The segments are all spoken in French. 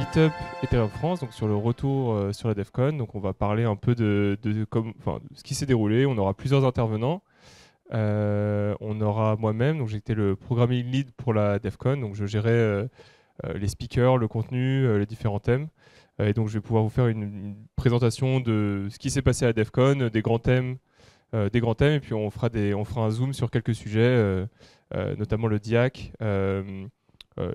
Meetup Ethereum France, donc sur le retour sur la DevCon. Donc on va parler un peu de ce qui s'est déroulé. On aura plusieurs intervenants. On aura moi-même, donc j'étais le programming lead pour la DevCon, donc je gérais les speakers, le contenu, les différents thèmes. Et donc je vais pouvoir vous faire une présentation de ce qui s'est passé à la DevCon, des grands thèmes, et puis on fera un zoom sur quelques sujets, notamment le DIAC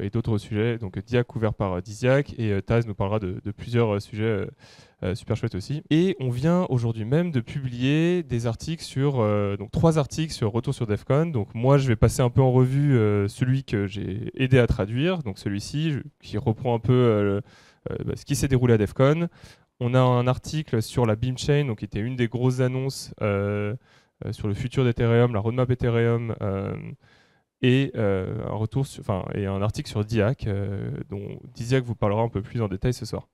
et d'autres sujets. Donc DIAC couvert par Disiac, et Taz nous parlera de plusieurs sujets super chouettes aussi. Et on vient aujourd'hui même de publier des articles donc 3 articles sur Retour sur DevCon. Donc moi je vais passer un peu en revue celui que j'ai aidé à traduire, donc celui-ci qui reprend un peu ce qui s'est déroulé à DevCon. On a un article sur la Beamchain, donc qui était une des grosses annonces sur le futur d'Ethereum, la roadmap Ethereum, et un article sur DIAC, dont Disiac vous parlera un peu plus en détail ce soir.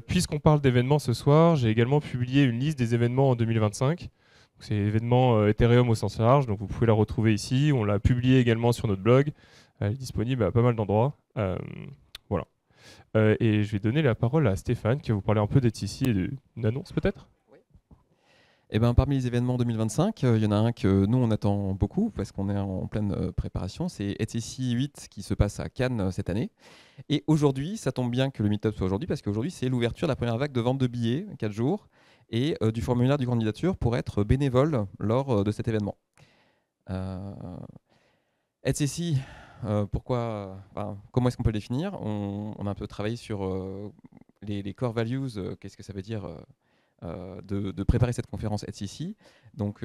Puisqu'on parle d'événements ce soir, j'ai également publié une liste des événements en 2025. C'est l'événement Ethereum au sens large, donc vous pouvez la retrouver ici. On l'a publié également sur notre blog. Elle est disponible à pas mal d'endroits. Voilà. Et je vais donner la parole à Stéphane qui va vous parler un peu d'ETC et d'une annonce peut-être. Eh ben, parmi les événements 2025, il y en a un que nous on attend beaucoup parce qu'on est en pleine préparation, c'est ETC 8 qui se passe à Cannes cette année. Et aujourd'hui, ça tombe bien que le meet-up soit aujourd'hui parce qu'aujourd'hui c'est l'ouverture de la première vague de vente de billets, 4 jours, et du formulaire du candidature pour être bénévole lors de cet événement. ETC, comment est-ce qu'on peut le définir? On a un peu travaillé sur les core values, qu'est-ce que ça veut dire de préparer cette conférence ETC. Donc,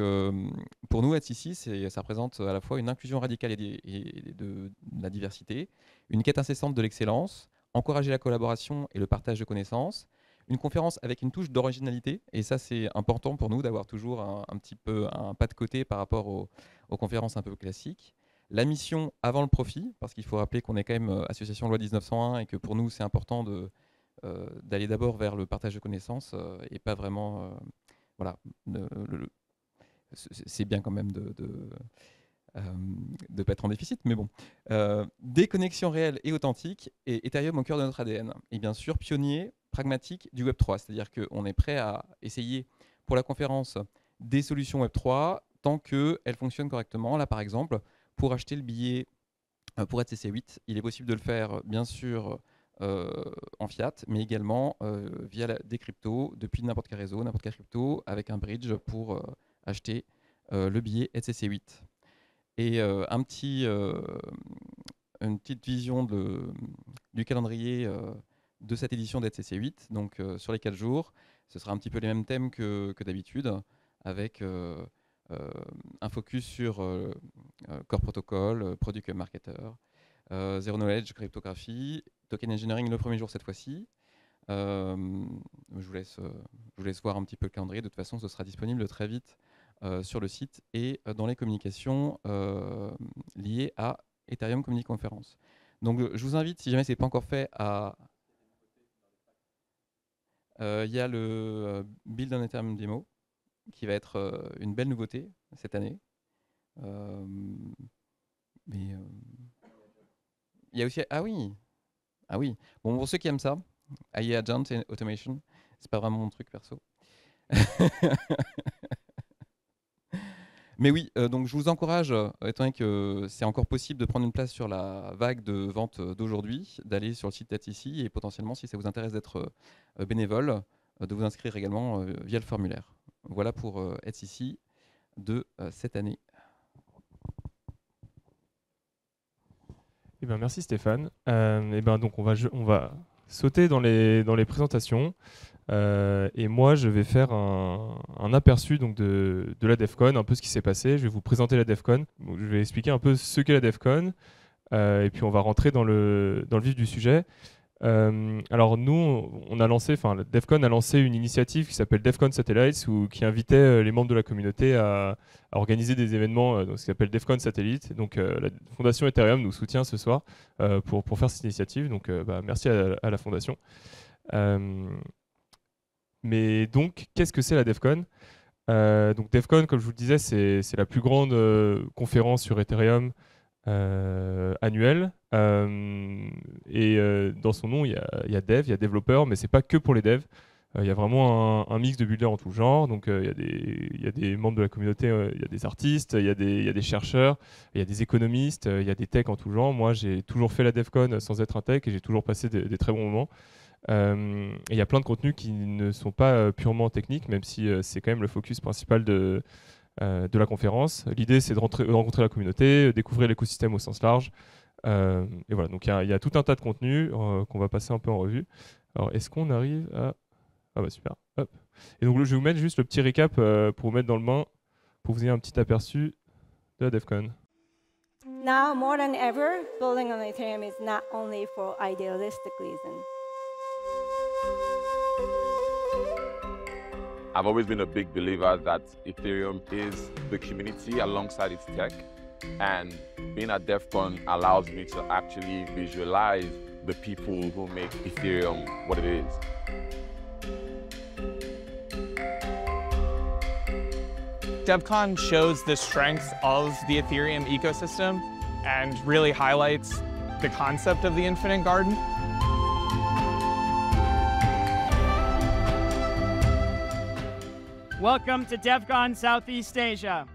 pour nous, ETC, ça représente à la fois une inclusion radicale et de la diversité, une quête incessante de l'excellence, encourager la collaboration et le partage de connaissances, une conférence avec une touche d'originalité, et ça, c'est important pour nous d'avoir toujours un petit peu un pas de côté par rapport aux conférences un peu classiques. La mission avant le profit, parce qu'il faut rappeler qu'on est quand même association loi 1901 et que pour nous, c'est important d'aller d'abord vers le partage de connaissances et pas vraiment. Voilà, c'est bien quand même de ne pas être en déficit, mais bon. Des connexions réelles et authentiques et Ethereum au cœur de notre ADN. Et bien sûr, pionnier, pragmatique du Web3, c'est-à-dire qu'on est prêt à essayer pour la conférence des solutions Web3 tant qu'elles fonctionnent correctement. Là, par exemple, pour acheter le billet pour ETC 8, il est possible de le faire, bien sûr, en fiat, mais également via des cryptos, depuis n'importe quel réseau, n'importe quel crypto, avec un bridge pour acheter le billet ETC 8. Et une petite vision du calendrier de cette édition d'ETC 8. Donc sur les 4 jours, ce sera un petit peu les mêmes thèmes que d'habitude, avec un focus sur Core Protocol, Product Marketer, Zero Knowledge, cryptographie, Token Engineering le premier jour cette fois-ci. Je vous laisse voir un petit peu le calendrier. De toute façon, ce sera disponible très vite sur le site et dans les communications liées à Ethereum Community Conference. Donc, je vous invite, si jamais ce n'est pas encore fait, à... Il y a le Build on Ethereum Demo qui va être une belle nouveauté cette année. Mais il y a aussi... Ah oui. Bon, pour ceux qui aiment ça, AI Agent et Automation, c'est pas vraiment mon truc perso. Mais oui, donc je vous encourage, étant donné que c'est encore possible de prendre une place sur la vague de vente d'aujourd'hui, d'aller sur le site d'ETC et potentiellement, si ça vous intéresse d'être bénévole, de vous inscrire également via le formulaire. Voilà pour ETC de cette année. Eh ben, merci Stéphane. Donc on va sauter dans les présentations. Et moi, je vais faire un aperçu donc, de la DevCon, un peu ce qui s'est passé. Je vais vous présenter la DevCon. Donc, je vais expliquer un peu ce qu'est la DevCon. Et puis, on va rentrer dans le vif du sujet. Alors, nous, la DevCon a lancé une initiative qui s'appelle DevCon Satellites, qui invitait les membres de la communauté à organiser des événements ce qui s'appelle DevCon Satellite. Donc, la Fondation Ethereum nous soutient ce soir pour faire cette initiative. Donc, merci à la Fondation. Mais donc, qu'est-ce que c'est la DevCon? Donc DevCon, comme je vous le disais, c'est la plus grande conférence sur Ethereum annuelle. Dans son nom, il y a dev, il y a développeur, mais c'est pas que pour les devs. Il y a vraiment un mix de builders en tout genre. Donc, il y a des membres de la communauté, il y a des artistes, il y a des chercheurs, il y a des économistes, il y a des techs en tout genre. Moi, j'ai toujours fait la DevCon sans être un tech et j'ai toujours passé des très bons moments. Et il y a plein de contenus qui ne sont pas purement techniques, même si c'est quand même le focus principal de la conférence. L'idée, c'est de rencontrer la communauté, découvrir l'écosystème au sens large. Et voilà, donc il y a tout un tas de contenus qu'on va passer un peu en revue. Alors, est-ce qu'on arrive à... Ah bah super. Hop. Et donc, je vais vous mettre juste le petit récap pour vous mettre dans le bain, pour vous ayez un petit aperçu de la DevCon. Now, more than ever, building on Ethereum is not only for idealistic reasons. I've always been a big believer that Ethereum is the community alongside its tech, and being at DEF CON allows me to actually visualize the people who make Ethereum what it is. DevCon shows the strength of the Ethereum ecosystem and really highlights the concept of the Infinite Garden. Welcome to DevCon Southeast Asia.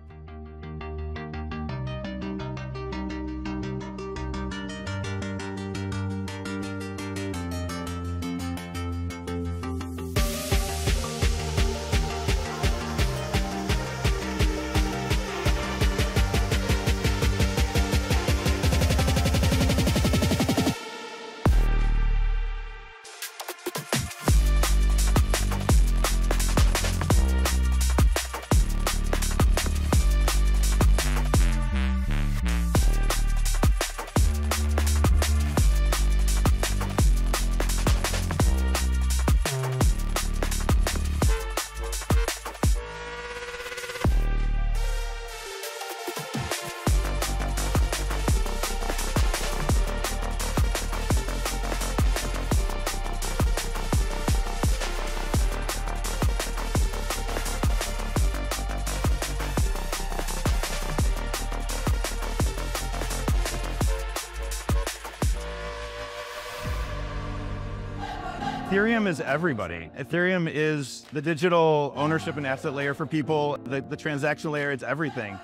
Ethereum is everybody. Ethereum is the digital ownership and asset layer for people, the transaction layer, it's everything.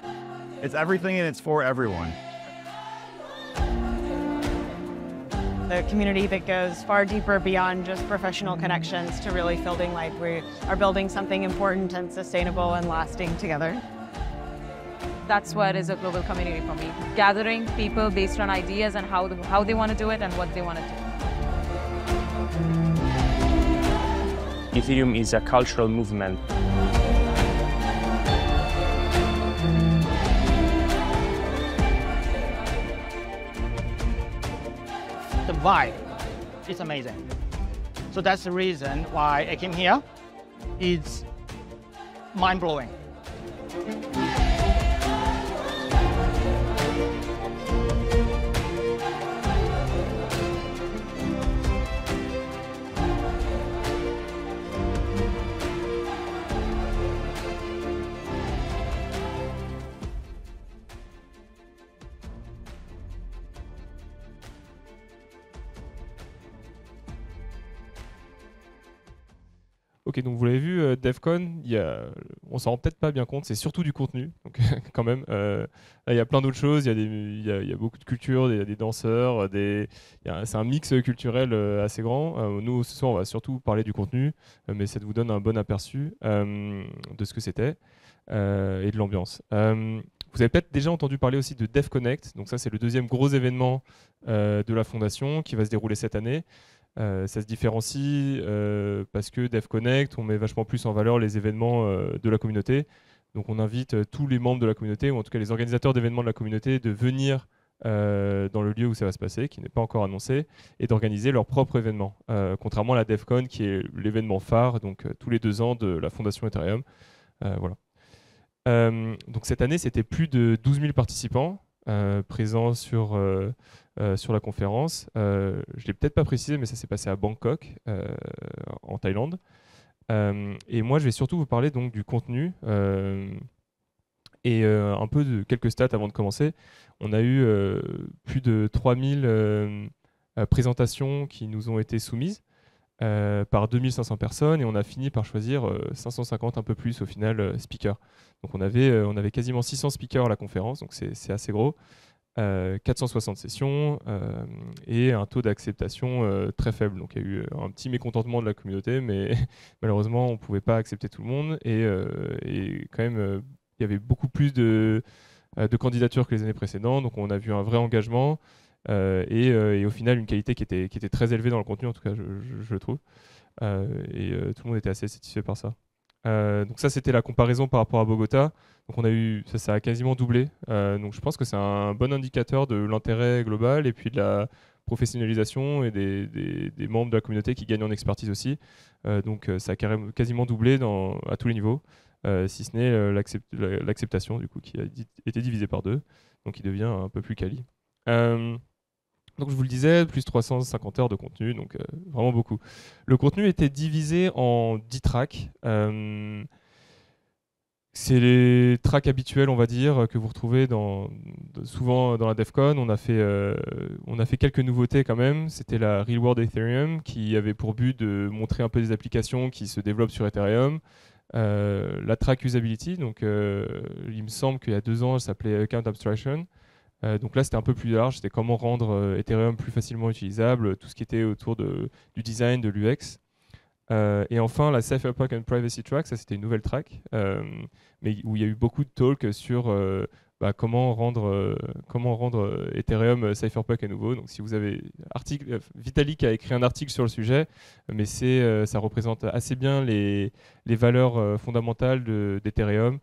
It's everything and it's for everyone. A community that goes far deeper beyond just professional connections to really feeling like we are building something important and sustainable and lasting together. That's what is a global community for me. Gathering people based on ideas and how they want to do it and what they want to do. Ethereum is a cultural movement. The vibe is amazing. So that's the reason why I came here. It's mind-blowing. Ok, donc vous l'avez vu, DevCon, on s'en rend peut-être pas bien compte, c'est surtout du contenu, donc quand même. Là, il y a plein d'autres choses, il y a beaucoup de culture, il y a des danseurs, c'est un mix culturel assez grand. Nous, ce soir, on va surtout parler du contenu, mais ça vous donne un bon aperçu de ce que c'était et de l'ambiance. Vous avez peut-être déjà entendu parler aussi de DevConnect, donc ça c'est le deuxième gros événement de la fondation qui va se dérouler cette année. Ça se différencie parce que DevConnect, on met vachement plus en valeur les événements de la communauté. Donc on invite tous les membres de la communauté, ou en tout cas les organisateurs d'événements de la communauté, de venir dans le lieu où ça va se passer, qui n'est pas encore annoncé, et d'organiser leur propre événement. Contrairement à la DevCon, qui est l'événement phare, donc tous les 2 ans de la fondation Ethereum. Voilà. Donc cette année, c'était plus de 12 000 participants présents sur la conférence. Je ne l'ai peut-être pas précisé, mais ça s'est passé à Bangkok, en Thaïlande. Et moi, je vais surtout vous parler donc, du contenu Et un peu de quelques stats avant de commencer. On a eu plus de 3000 présentations qui nous ont été soumises par 2500 personnes et on a fini par choisir 550, un peu plus au final, speakers. Donc on avait quasiment 600 speakers à la conférence, donc c'est assez gros. 460 sessions et un taux d'acceptation très faible. Donc il y a eu un petit mécontentement de la communauté, mais malheureusement on ne pouvait pas accepter tout le monde et quand même il y avait beaucoup plus de candidatures que les années précédentes, donc on a vu un vrai engagement et au final une qualité qui était très élevée dans le contenu, en tout cas je le trouve, et tout le monde était assez satisfait par ça. Donc ça c'était la comparaison par rapport à Bogota. Donc ça a quasiment doublé. Donc je pense que c'est un bon indicateur de l'intérêt global et puis de la professionnalisation et des membres de la communauté qui gagnent en expertise aussi. Donc ça a quasiment doublé à tous les niveaux, si ce n'est l'acceptation du coup qui a été divisée par 2, donc il devient un peu plus quali. Donc je vous le disais, plus 350 heures de contenu, donc vraiment beaucoup. Le contenu était divisé en 10 tracks. C'est les tracks habituels, on va dire, que vous retrouvez souvent dans la DevCon. On a fait quelques nouveautés quand même. C'était la Real World Ethereum qui avait pour but de montrer un peu des applications qui se développent sur Ethereum. La track Usability, donc il me semble qu'il y a 2 ans, elle s'appelait Account Abstraction. Donc là, c'était un peu plus large. C'était comment rendre Ethereum plus facilement utilisable, tout ce qui était autour du design, de l'UX. Et enfin, la Cypherpunk and Privacy Track, ça c'était une nouvelle track, mais où il y a eu beaucoup de talks sur comment rendre Ethereum Cypherpunk à nouveau. Donc si vous avez Vitalik a écrit un article sur le sujet, mais ça représente assez bien les valeurs fondamentales d'Ethereum.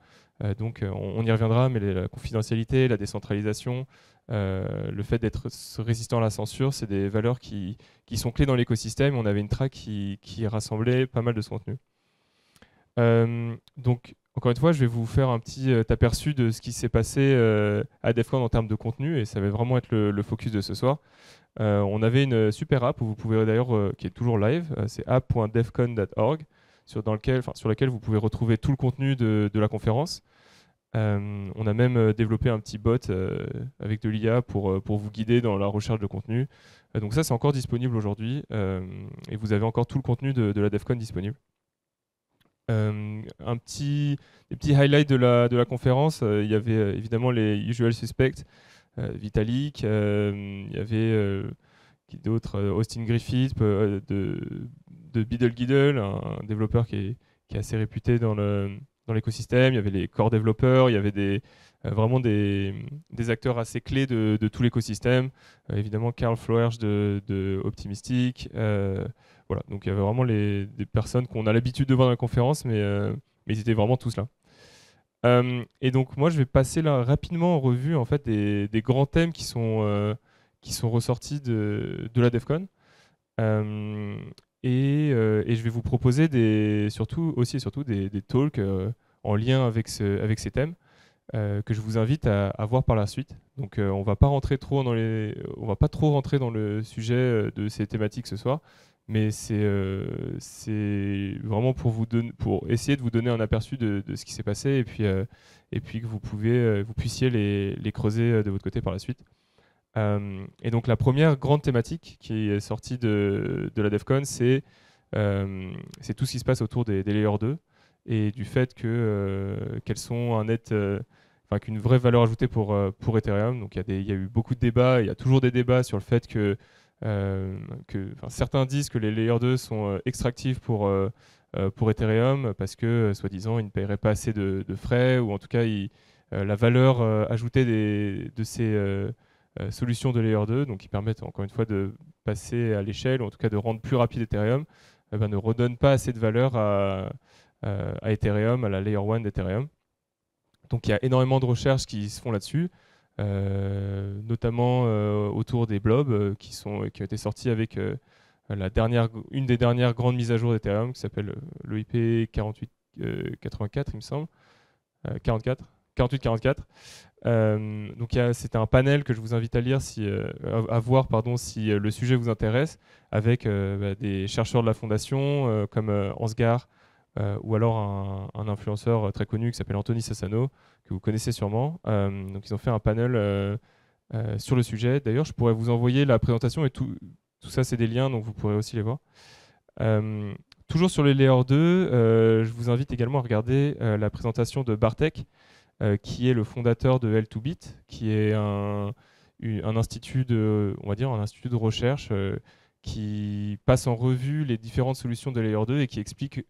Donc on y reviendra, mais la confidentialité, la décentralisation, le fait d'être résistant à la censure, c'est des valeurs qui sont clés dans l'écosystème. On avait une track qui rassemblait pas mal de ce contenu. Donc, encore une fois, je vais vous faire un petit aperçu de ce qui s'est passé à DevCon en termes de contenu, et ça va vraiment être le focus de ce soir. On avait une super app où vous pouvez d'ailleurs, qui est toujours live, c'est app.devcon.org, sur laquelle vous pouvez retrouver tout le contenu de la conférence. On a même développé un petit bot avec de l'IA pour vous guider dans la recherche de contenu. Donc ça, c'est encore disponible aujourd'hui et vous avez encore tout le contenu de la DevCon disponible. Des petits highlights de la conférence, il y avait évidemment les usual suspects, Vitalik, il y avait qui d'autres, Austin Griffith de BiddleGiddle, un développeur qui est assez réputé dans l'écosystème. Il y avait les core développeurs, il y avait vraiment des acteurs assez clés de tout l'écosystème. Évidemment, Carl Floersch de Optimistic. Voilà, donc il y avait vraiment des personnes qu'on a l'habitude de voir dans la conférence, mais ils étaient vraiment tous là. Et donc moi, je vais passer là rapidement en revue en fait des grands thèmes qui sont ressortis de la DevCon. Et je vais vous proposer surtout des talks en lien avec ces thèmes que je vous invite à voir par la suite. Donc on va pas trop rentrer dans le sujet de ces thématiques ce soir, mais c'est vraiment pour essayer de vous donner un aperçu de ce qui s'est passé et puis que vous puissiez les creuser de votre côté par la suite. Et donc la première grande thématique qui est sortie de la DevCon, c'est tout ce qui se passe autour des Layer 2 et du fait qu'elles sont qu'une vraie valeur ajoutée pour Ethereum. Donc il y a eu beaucoup de débats, il y a toujours des débats sur le fait que certains disent que les Layer 2 sont extractifs pour Ethereum parce que soi-disant ils ne paieraient pas assez de frais, ou en tout cas la valeur ajoutée de ces solutions de Layer 2, donc qui permettent encore une fois de passer à l'échelle, ou en tout cas de rendre plus rapide Ethereum, ne redonne pas assez de valeur à Ethereum, à la Layer 1 d'Ethereum. Donc il y a énormément de recherches qui se font là-dessus, notamment autour des blobs qui ont été sortis avec une des dernières grandes mises à jour d'Ethereum qui s'appelle l'EIP 4884, il me semble, 4844. Donc c'était un panel que je vous invite à lire, à voir si le sujet vous intéresse, avec des chercheurs de la fondation comme Ansgar ou alors un influenceur très connu qui s'appelle Anthony Sassano, que vous connaissez sûrement. Donc ils ont fait un panel sur le sujet. D'ailleurs, je pourrais vous envoyer la présentation et tout ça, c'est des liens, donc vous pourrez aussi les voir. Toujours sur les Layer 2, je vous invite également à regarder la présentation de Bartek, qui est le fondateur de L2Bit, qui est un institut on va dire un institut de recherche qui passe en revue les différentes solutions de Layer 2 et qui explique,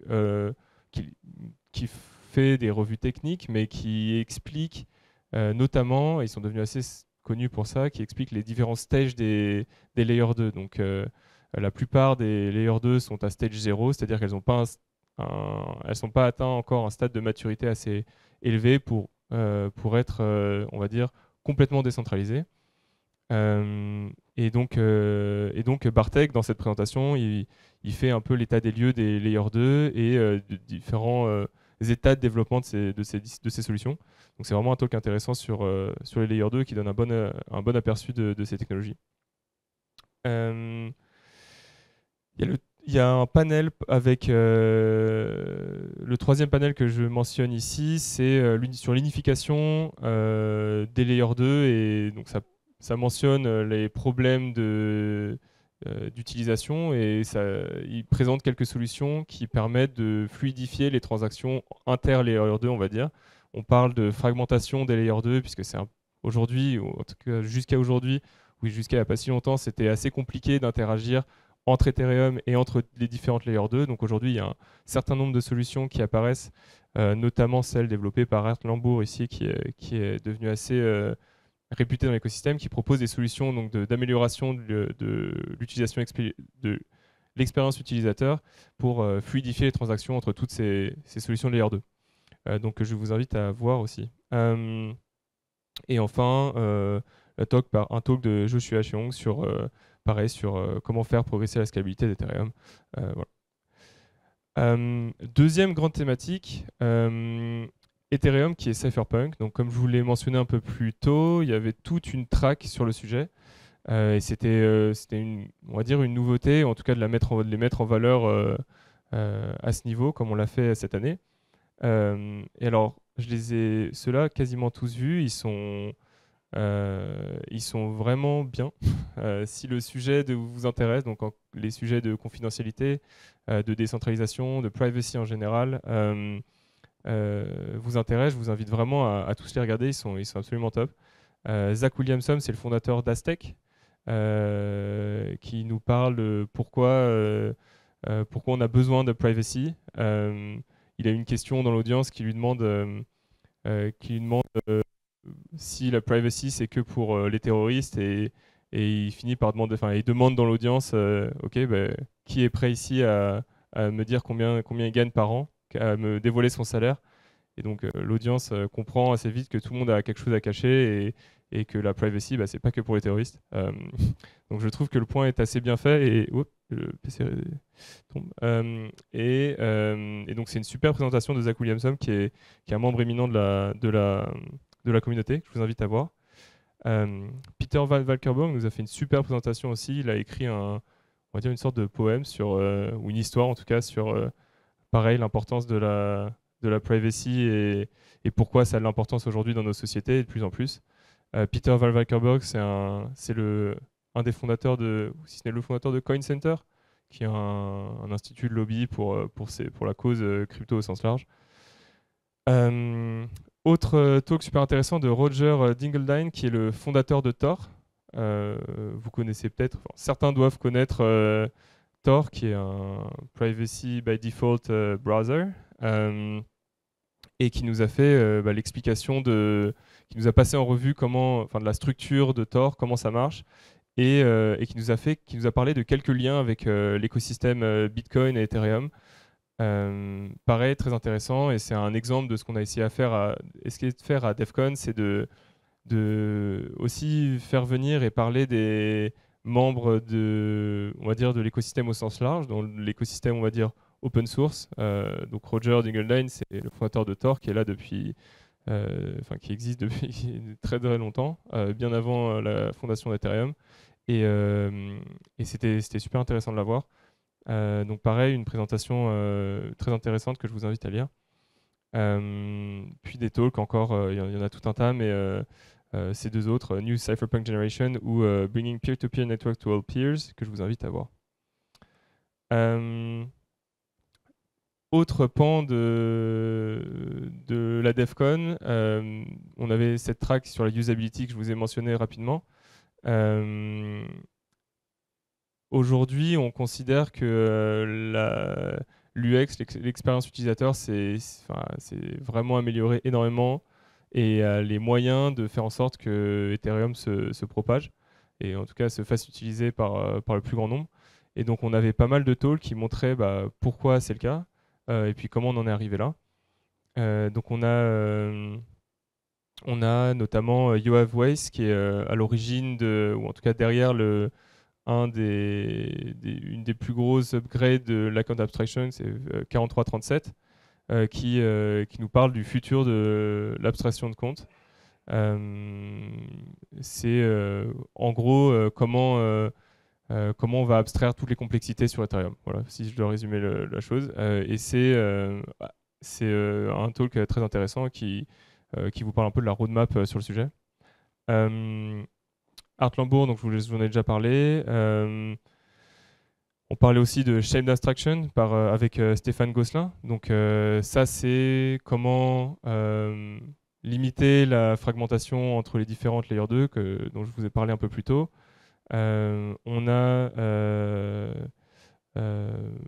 qui fait des revues techniques, mais qui explique notamment, ils sont devenus assez connus pour ça, qui explique les différents stages des Layer 2. Donc la plupart des Layer 2 sont à stage 0, c'est-à-dire qu'elles n'ont pas elles sont pas atteintes encore un stade de maturité assez élevé pour être, on va dire, complètement décentralisées. Et donc Bartek, dans cette présentation, il fait un peu l'état des lieux des Layer 2 et de différents états de développement de ces solutions. Donc c'est vraiment un talk intéressant sur les Layer 2 qui donne un bon aperçu de ces technologies. Il y a un panel avec le troisième panel que je mentionne ici, c'est sur l'unification des Layer 2, et donc ça mentionne les problèmes d'utilisation, et il présente quelques solutions qui permettent de fluidifier les transactions inter-Layer 2, on va dire. On parle de fragmentation des Layer 2, puisque c'est aujourd'hui, en tout cas jusqu'à aujourd'hui, oui, jusqu'à il n'y a pas si longtemps, c'était assez compliqué d'interagir entre Ethereum et entre les différentes Layer 2. Donc aujourd'hui, il y a un certain nombre de solutions qui apparaissent, notamment celle développée par Ert Lambour ici, qui est devenue assez réputée dans l'écosystème, qui propose des solutions d'amélioration de l'utilisation de l'expérience utilisateur pour fluidifier les transactions entre toutes ces solutions de Layer 2. Donc je vous invite à voir aussi. Et enfin, un talk de Joshua Cheong sur pareil, sur comment faire progresser la scalabilité d'Ethereum. Voilà. Deuxième grande thématique, Ethereum qui est cypherpunk. Donc, comme je vous l'ai mentionné un peu plus tôt, il y avait toute une track sur le sujet. Et c'était on va dire une nouveauté, en tout cas de les mettre en valeur à ce niveau, comme on l'a fait cette année. Et alors, ceux-là quasiment tous vus, ils sont vraiment bien. Si le sujet vous intéresse, donc les sujets de confidentialité, de décentralisation, de privacy en général, vous intéressent, je vous invite vraiment à tous les regarder, ils sont absolument top. Zach Williamson, c'est le fondateur d'Aztec, qui nous parle de pourquoi on a besoin de privacy. Il a une question dans l'audience qui lui demande si la privacy c'est que pour les terroristes, et il finit par demander, il demande dans l'audience, ok, qui est prêt ici à me dire combien il gagne par an, à me dévoiler son salaire. Et donc l'audience comprend assez vite que tout le monde a quelque chose à cacher, et que la privacy, c'est pas que pour les terroristes. Donc je trouve que le point est assez bien fait, et le PC tombe. Et donc c'est une super présentation de Zach Williamson, qui est un membre éminent de la communauté, que je vous invite à voir. Peter Valkerborg nous a fait une super présentation aussi. Il a écrit on va dire une sorte de poème ou une histoire en tout cas sur pareil, l'importance de la privacy et pourquoi ça a de l'importance aujourd'hui dans nos sociétés, et de plus en plus. Peter Valkerborg, c'est un des fondateurs si ce n'est le fondateur de Coin Center, qui est un institut de lobby pour la cause crypto au sens large. Autre talk super intéressant de Roger Dingledine, qui est le fondateur de Tor. Vous connaissez peut-être, certains doivent connaître Tor, qui est un privacy by default browser, et qui nous a fait l'explication qui nous a passé en revue de la structure de Tor, comment ça marche, et qui nous a parlé de quelques liens avec l'écosystème Bitcoin et Ethereum. Pareil, très intéressant, et c'est un exemple de ce qu'on a essayé de faire à DevCon, c'est de aussi faire venir et parler des membres on va dire, de l'écosystème au sens large, dans l'écosystème, on va dire, open source. Donc Roger Dingledine, c'est le fondateur de Tor, qui est là depuis, qui existe depuis très très longtemps, bien avant la fondation d'Ethereum, et c'était super intéressant de l'avoir. Donc pareil, une présentation très intéressante que je vous invite à lire. Puis des talks encore, il y en a tout un tas, mais ces deux autres, New Cypherpunk Generation ou Bringing Peer-to-Peer Network to All Peers, que je vous invite à voir. Autre pan de la DevCon, on avait cette track sur la usability que je vous ai mentionné rapidement. Aujourd'hui, on considère que l'UX, l'expérience utilisateur, c'est vraiment amélioré énormément et a les moyens de faire en sorte que Ethereum se propage et en tout cas se fasse utiliser par le plus grand nombre. Et donc, on avait pas mal de talks qui montraient pourquoi c'est le cas et puis comment on en est arrivé là. Donc, on a notamment Yoav Weiss qui est à l'origine ou en tout cas derrière une des plus grosses upgrades de l'account abstraction, c'est 4337, qui nous parle du futur de l'abstraction de compte. C'est en gros comment on va abstraire toutes les complexités sur Ethereum. Voilà, si je dois résumer la chose. Et c'est un talk très intéressant qui vous parle un peu de la roadmap sur le sujet. Art Lambourg, donc je vous en ai déjà parlé. On parlait aussi de Shamed Abstraction avec Stéphane Gosselin. Donc ça, c'est comment limiter la fragmentation entre les différentes layers 2 dont je vous ai parlé un peu plus tôt. On a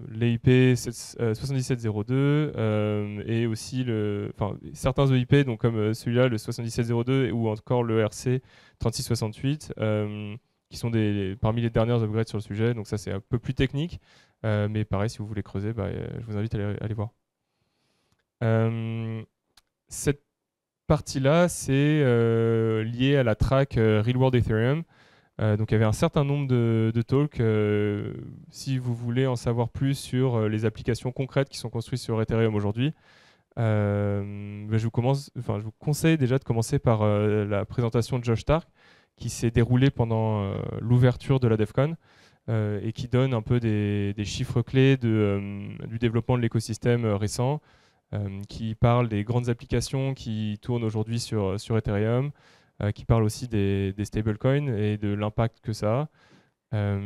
l'EIP 7702 et aussi certains EIP, donc comme celui-là, le 7702 ou encore le RC 3668, qui sont parmi les dernières upgrades sur le sujet. Donc ça, c'est un peu plus technique, mais pareil, si vous voulez creuser, je vous invite à aller voir. Cette partie-là, c'est lié à la track Real World Ethereum. Donc il y avait un certain nombre de talks. Si vous voulez en savoir plus sur les applications concrètes qui sont construites sur Ethereum aujourd'hui, je vous conseille déjà de commencer par la présentation de Josh Stark qui s'est déroulée pendant l'ouverture de la DevCon et qui donne un peu des chiffres clés du développement de l'écosystème récent, qui parle des grandes applications qui tournent aujourd'hui sur Ethereum, qui parle aussi des stablecoins et de l'impact que ça a.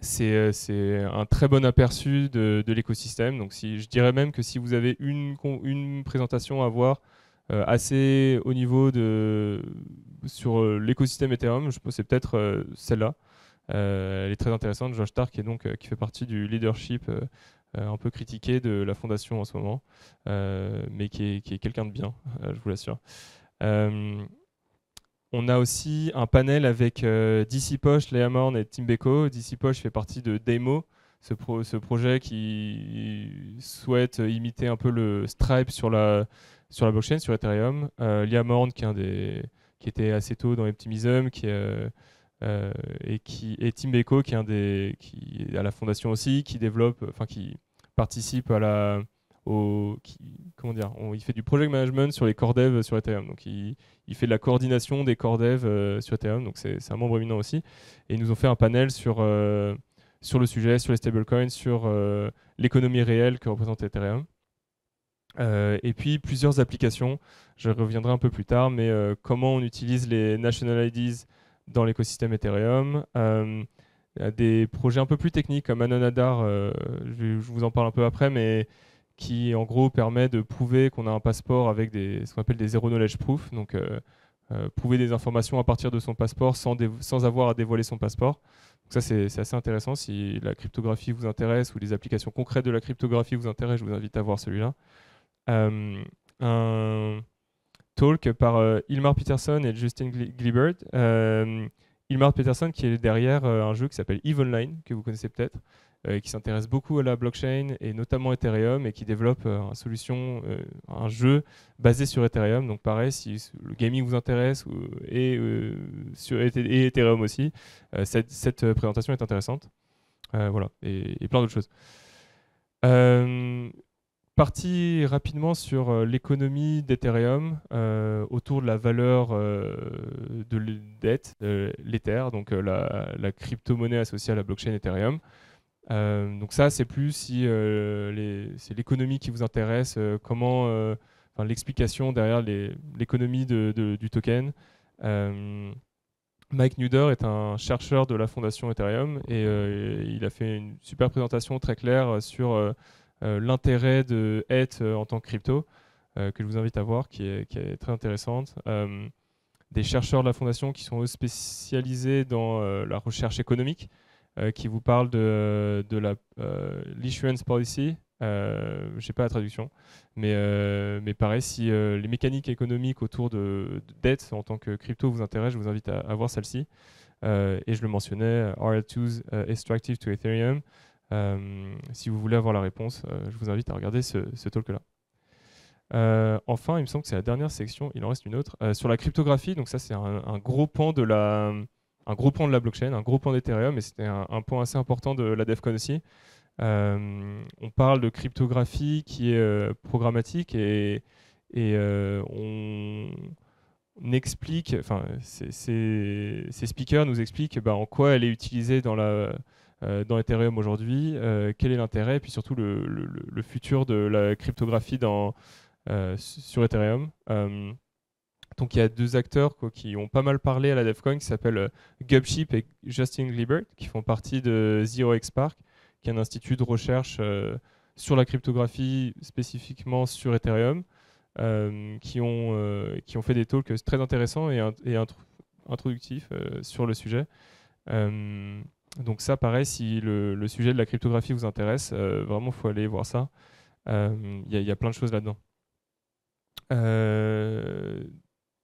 C'est un très bon aperçu de l'écosystème. Donc je dirais même que si vous avez une présentation à voir assez haut niveau sur l'écosystème Ethereum, je pense que c'est peut-être celle-là. Elle est très intéressante. Josh Stark qui fait partie du leadership un peu critiqué de la fondation en ce moment, mais qui est quelqu'un de bien, je vous l'assure. On a aussi un panel avec DC Posh, Leah Morn et Tim Beko. DC Posh fait partie de Demo, ce projet qui souhaite imiter un peu le Stripe sur la blockchain, sur Ethereum. Leah Morn, qui était assez tôt dans Optimism, et Tim Beko, qui est à la fondation aussi, qui participe à il fait du project management sur les core dev sur Ethereum. Donc il fait de la coordination des core dev sur Ethereum. Donc c'est un membre éminent aussi. Et ils nous ont fait un panel sur le sujet, sur les stablecoins, sur l'économie réelle que représente Ethereum. Et puis plusieurs applications. Je reviendrai un peu plus tard, mais comment on utilise les national IDs dans l'écosystème Ethereum. Des projets un peu plus techniques comme Anonadar, je vous en parle un peu après, mais qui en gros permet de prouver qu'on a un passeport avec ce qu'on appelle des zero knowledge proof, donc prouver des informations à partir de son passeport sans avoir à dévoiler son passeport. Donc ça c'est assez intéressant. Si la cryptographie vous intéresse ou les applications concrètes de la cryptographie vous intéressent, je vous invite à voir celui-là. Un talk par Ilmar Peterson et Justin Glibert. Ilmar Peterson qui est derrière un jeu qui s'appelle EVE Online, que vous connaissez peut-être, qui s'intéresse beaucoup à la blockchain et notamment Ethereum, et qui développe un jeu basé sur Ethereum. Donc pareil, si le gaming vous intéresse et Ethereum aussi, cette présentation est intéressante. Voilà, et plein d'autres choses. Partie rapidement sur l'économie d'Ethereum autour de la valeur de l'Ether, donc la crypto-monnaie associée à la blockchain Ethereum. Donc ça, c'est plus si c'est l'économie qui vous intéresse, l'explication derrière l'économie du token. Mike Nuder est un chercheur de la fondation Ethereum et il a fait une super présentation très claire sur l'intérêt de ETH en tant que crypto, que je vous invite à voir, qui est très intéressante. Des chercheurs de la fondation qui sont eux spécialisés dans la recherche économique, qui vous parlent de l'issuance policy. Je n'ai pas la traduction, mais pareil, si les mécaniques économiques autour de dette en tant que crypto vous intéressent, je vous invite à voir celle-ci. Et je le mentionnais, RL2's Extractive to Ethereum. Si vous voulez avoir la réponse, je vous invite à regarder ce talk-là. Enfin, il me semble que c'est la dernière section, il en reste une autre, sur la cryptographie. Donc ça, c'est un gros pan de la blockchain, un gros pan d'Ethereum, et c'était un point assez important de la DevCon aussi. On parle de cryptographie qui est programmatique et on explique, enfin, ces speakers nous expliquent en quoi elle est utilisée dans Ethereum aujourd'hui, quel est l'intérêt, et puis surtout le futur de la cryptographie sur Ethereum. Donc il y a deux acteurs qui ont pas mal parlé à la DevCon qui s'appellent Gubship et Justin Liebert, qui font partie de ZeroXSpark, qui est un institut de recherche sur la cryptographie spécifiquement sur Ethereum, qui ont fait des talks très intéressants et introductifs sur le sujet. Donc ça, pareil, si le sujet de la cryptographie vous intéresse, vraiment, il faut aller voir ça. Il y a plein de choses là-dedans.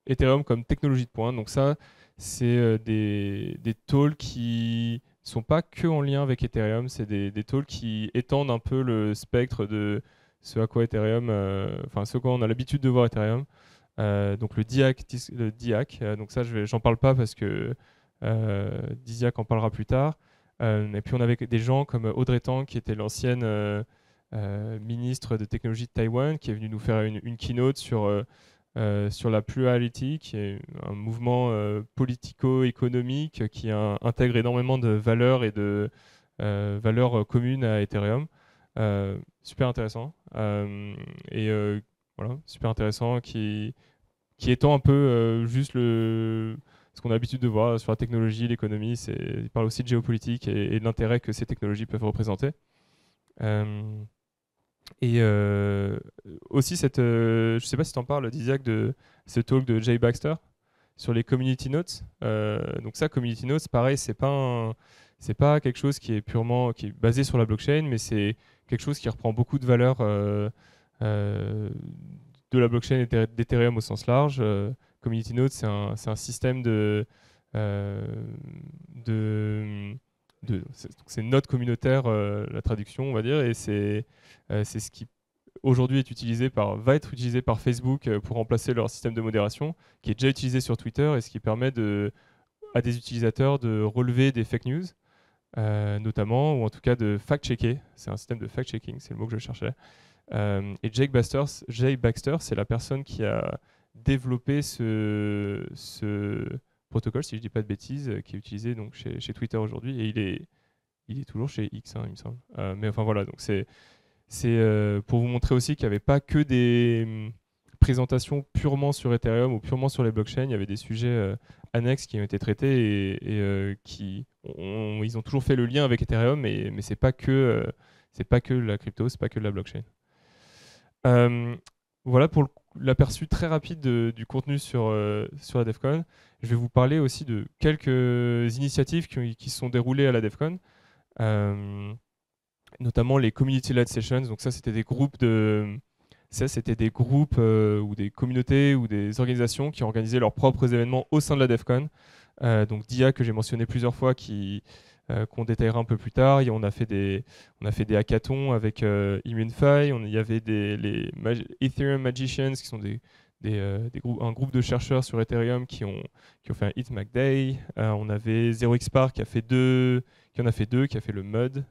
Ethereum comme technologie de pointe. Donc ça, c'est des talks qui ne sont pas que en lien avec Ethereum, c'est des talks qui étendent un peu le spectre de ce à quoi Ethereum, ce à quoi on a l'habitude de voir Ethereum. Donc le DIAC, donc ça, j'en parle pas parce que Diziak en parlera plus tard. Et puis on avait des gens comme Audrey Tang, qui était l'ancienne ministre de technologie de Taïwan, qui est venue nous faire une keynote sur la plurality, qui est un mouvement politico-économique qui intègre énormément de valeurs et de valeurs communes à Ethereum. Super intéressant. Voilà, super intéressant, qui étend un peu juste ce qu'on a l'habitude de voir sur la technologie, l'économie. Il parle aussi de géopolitique et de l'intérêt que ces technologies peuvent représenter. Et aussi, je ne sais pas si tu en parles, Diziak, de ce talk de Jay Baxter sur les community notes. Donc ça, community notes, pareil, c'est pas quelque chose qui est basé sur la blockchain, mais c'est quelque chose qui reprend beaucoup de valeurs de la blockchain d'Ethereum au sens large. Community notes, c'est un système c'est une note communautaire, la traduction, on va dire, et c'est ce qui aujourd'hui va être utilisé par Facebook pour remplacer leur système de modération, qui est déjà utilisé sur Twitter, et ce qui permet à des utilisateurs de relever des fake news, notamment, ou en tout cas de fact-checker. C'est un système de fact-checking, c'est le mot que je cherchais. Et Jay Baxter, c'est la personne qui a développé ce protocole, si je ne dis pas de bêtises, qui est utilisé donc chez Twitter aujourd'hui, et il est toujours chez X, il me semble. Mais enfin voilà, donc c'est pour vous montrer aussi qu'il n'y avait pas que des présentations purement sur Ethereum ou purement sur les blockchains, il y avait des sujets annexes qui ont été traités et ils ont toujours fait le lien avec Ethereum, mais c'est pas que la crypto, c'est pas que la blockchain. Voilà pour l'aperçu très rapide du contenu sur la DevCon. Je vais vous parler aussi de quelques initiatives qui sont déroulées à la DevCon, notamment les Community-led Sessions. Donc ça, c'était des groupes ou des communautés ou des organisations qui organisaient leurs propres événements au sein de la DevCon. Donc DIA, que j'ai mentionné plusieurs fois, qu'on détaillera un peu plus tard. On a fait des hackathons avec Immunify. Il y avait les Ethereum Magicians, qui sont un groupe de chercheurs sur Ethereum qui ont fait un Hit Mac Day. On avait ZeroXSpark qui en a fait deux, qui a fait le MUD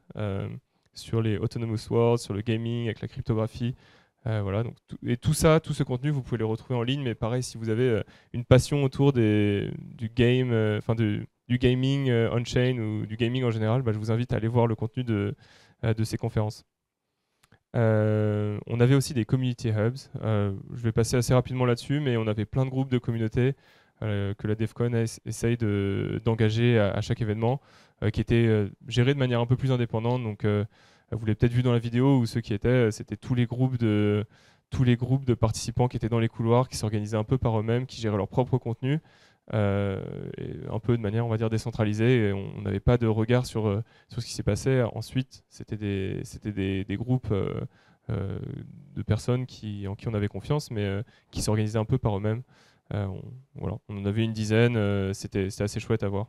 sur les Autonomous Worlds, sur le gaming, avec la cryptographie. Voilà, donc tout ce contenu, vous pouvez le retrouver en ligne, mais pareil, si vous avez une passion autour du game, du gaming on-chain ou du gaming en général, je vous invite à aller voir le contenu de ces conférences. On avait aussi des community hubs. Je vais passer assez rapidement là-dessus, mais on avait plein de groupes de communautés que la DevCon essaye d'engager à chaque événement, qui étaient gérés de manière un peu plus indépendante. Donc, vous l'avez peut-être vu dans la vidéo, où ceux qui étaient, c'était tous les groupes de participants qui étaient dans les couloirs, qui s'organisaient un peu par eux-mêmes, qui géraient leur propre contenu, et un peu de manière, on va dire, décentralisée. Et on n'avait pas de regard sur ce qui s'est passé. Ensuite, c'était des groupes de personnes en qui on avait confiance, mais qui s'organisaient un peu par eux-mêmes. Voilà. On en avait une dizaine, c'était assez chouette à voir.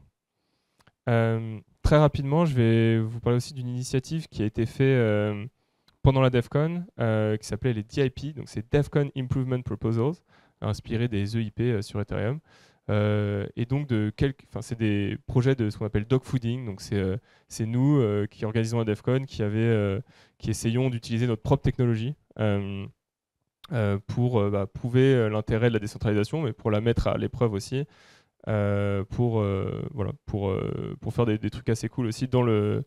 Très rapidement, je vais vous parler aussi d'une initiative qui a été faite pendant la DevCon, qui s'appelait les DIP, donc c'est DevCon Improvement Proposals, inspiré des EIP sur Ethereum. Et donc, c'est des projets de ce qu'on appelle dogfooding. Donc, c'est nous qui organisons la DevCon, qui essayons d'utiliser notre propre technologie pour prouver l'intérêt de la décentralisation, mais pour la mettre à l'épreuve aussi, pour faire des trucs assez cool aussi dans la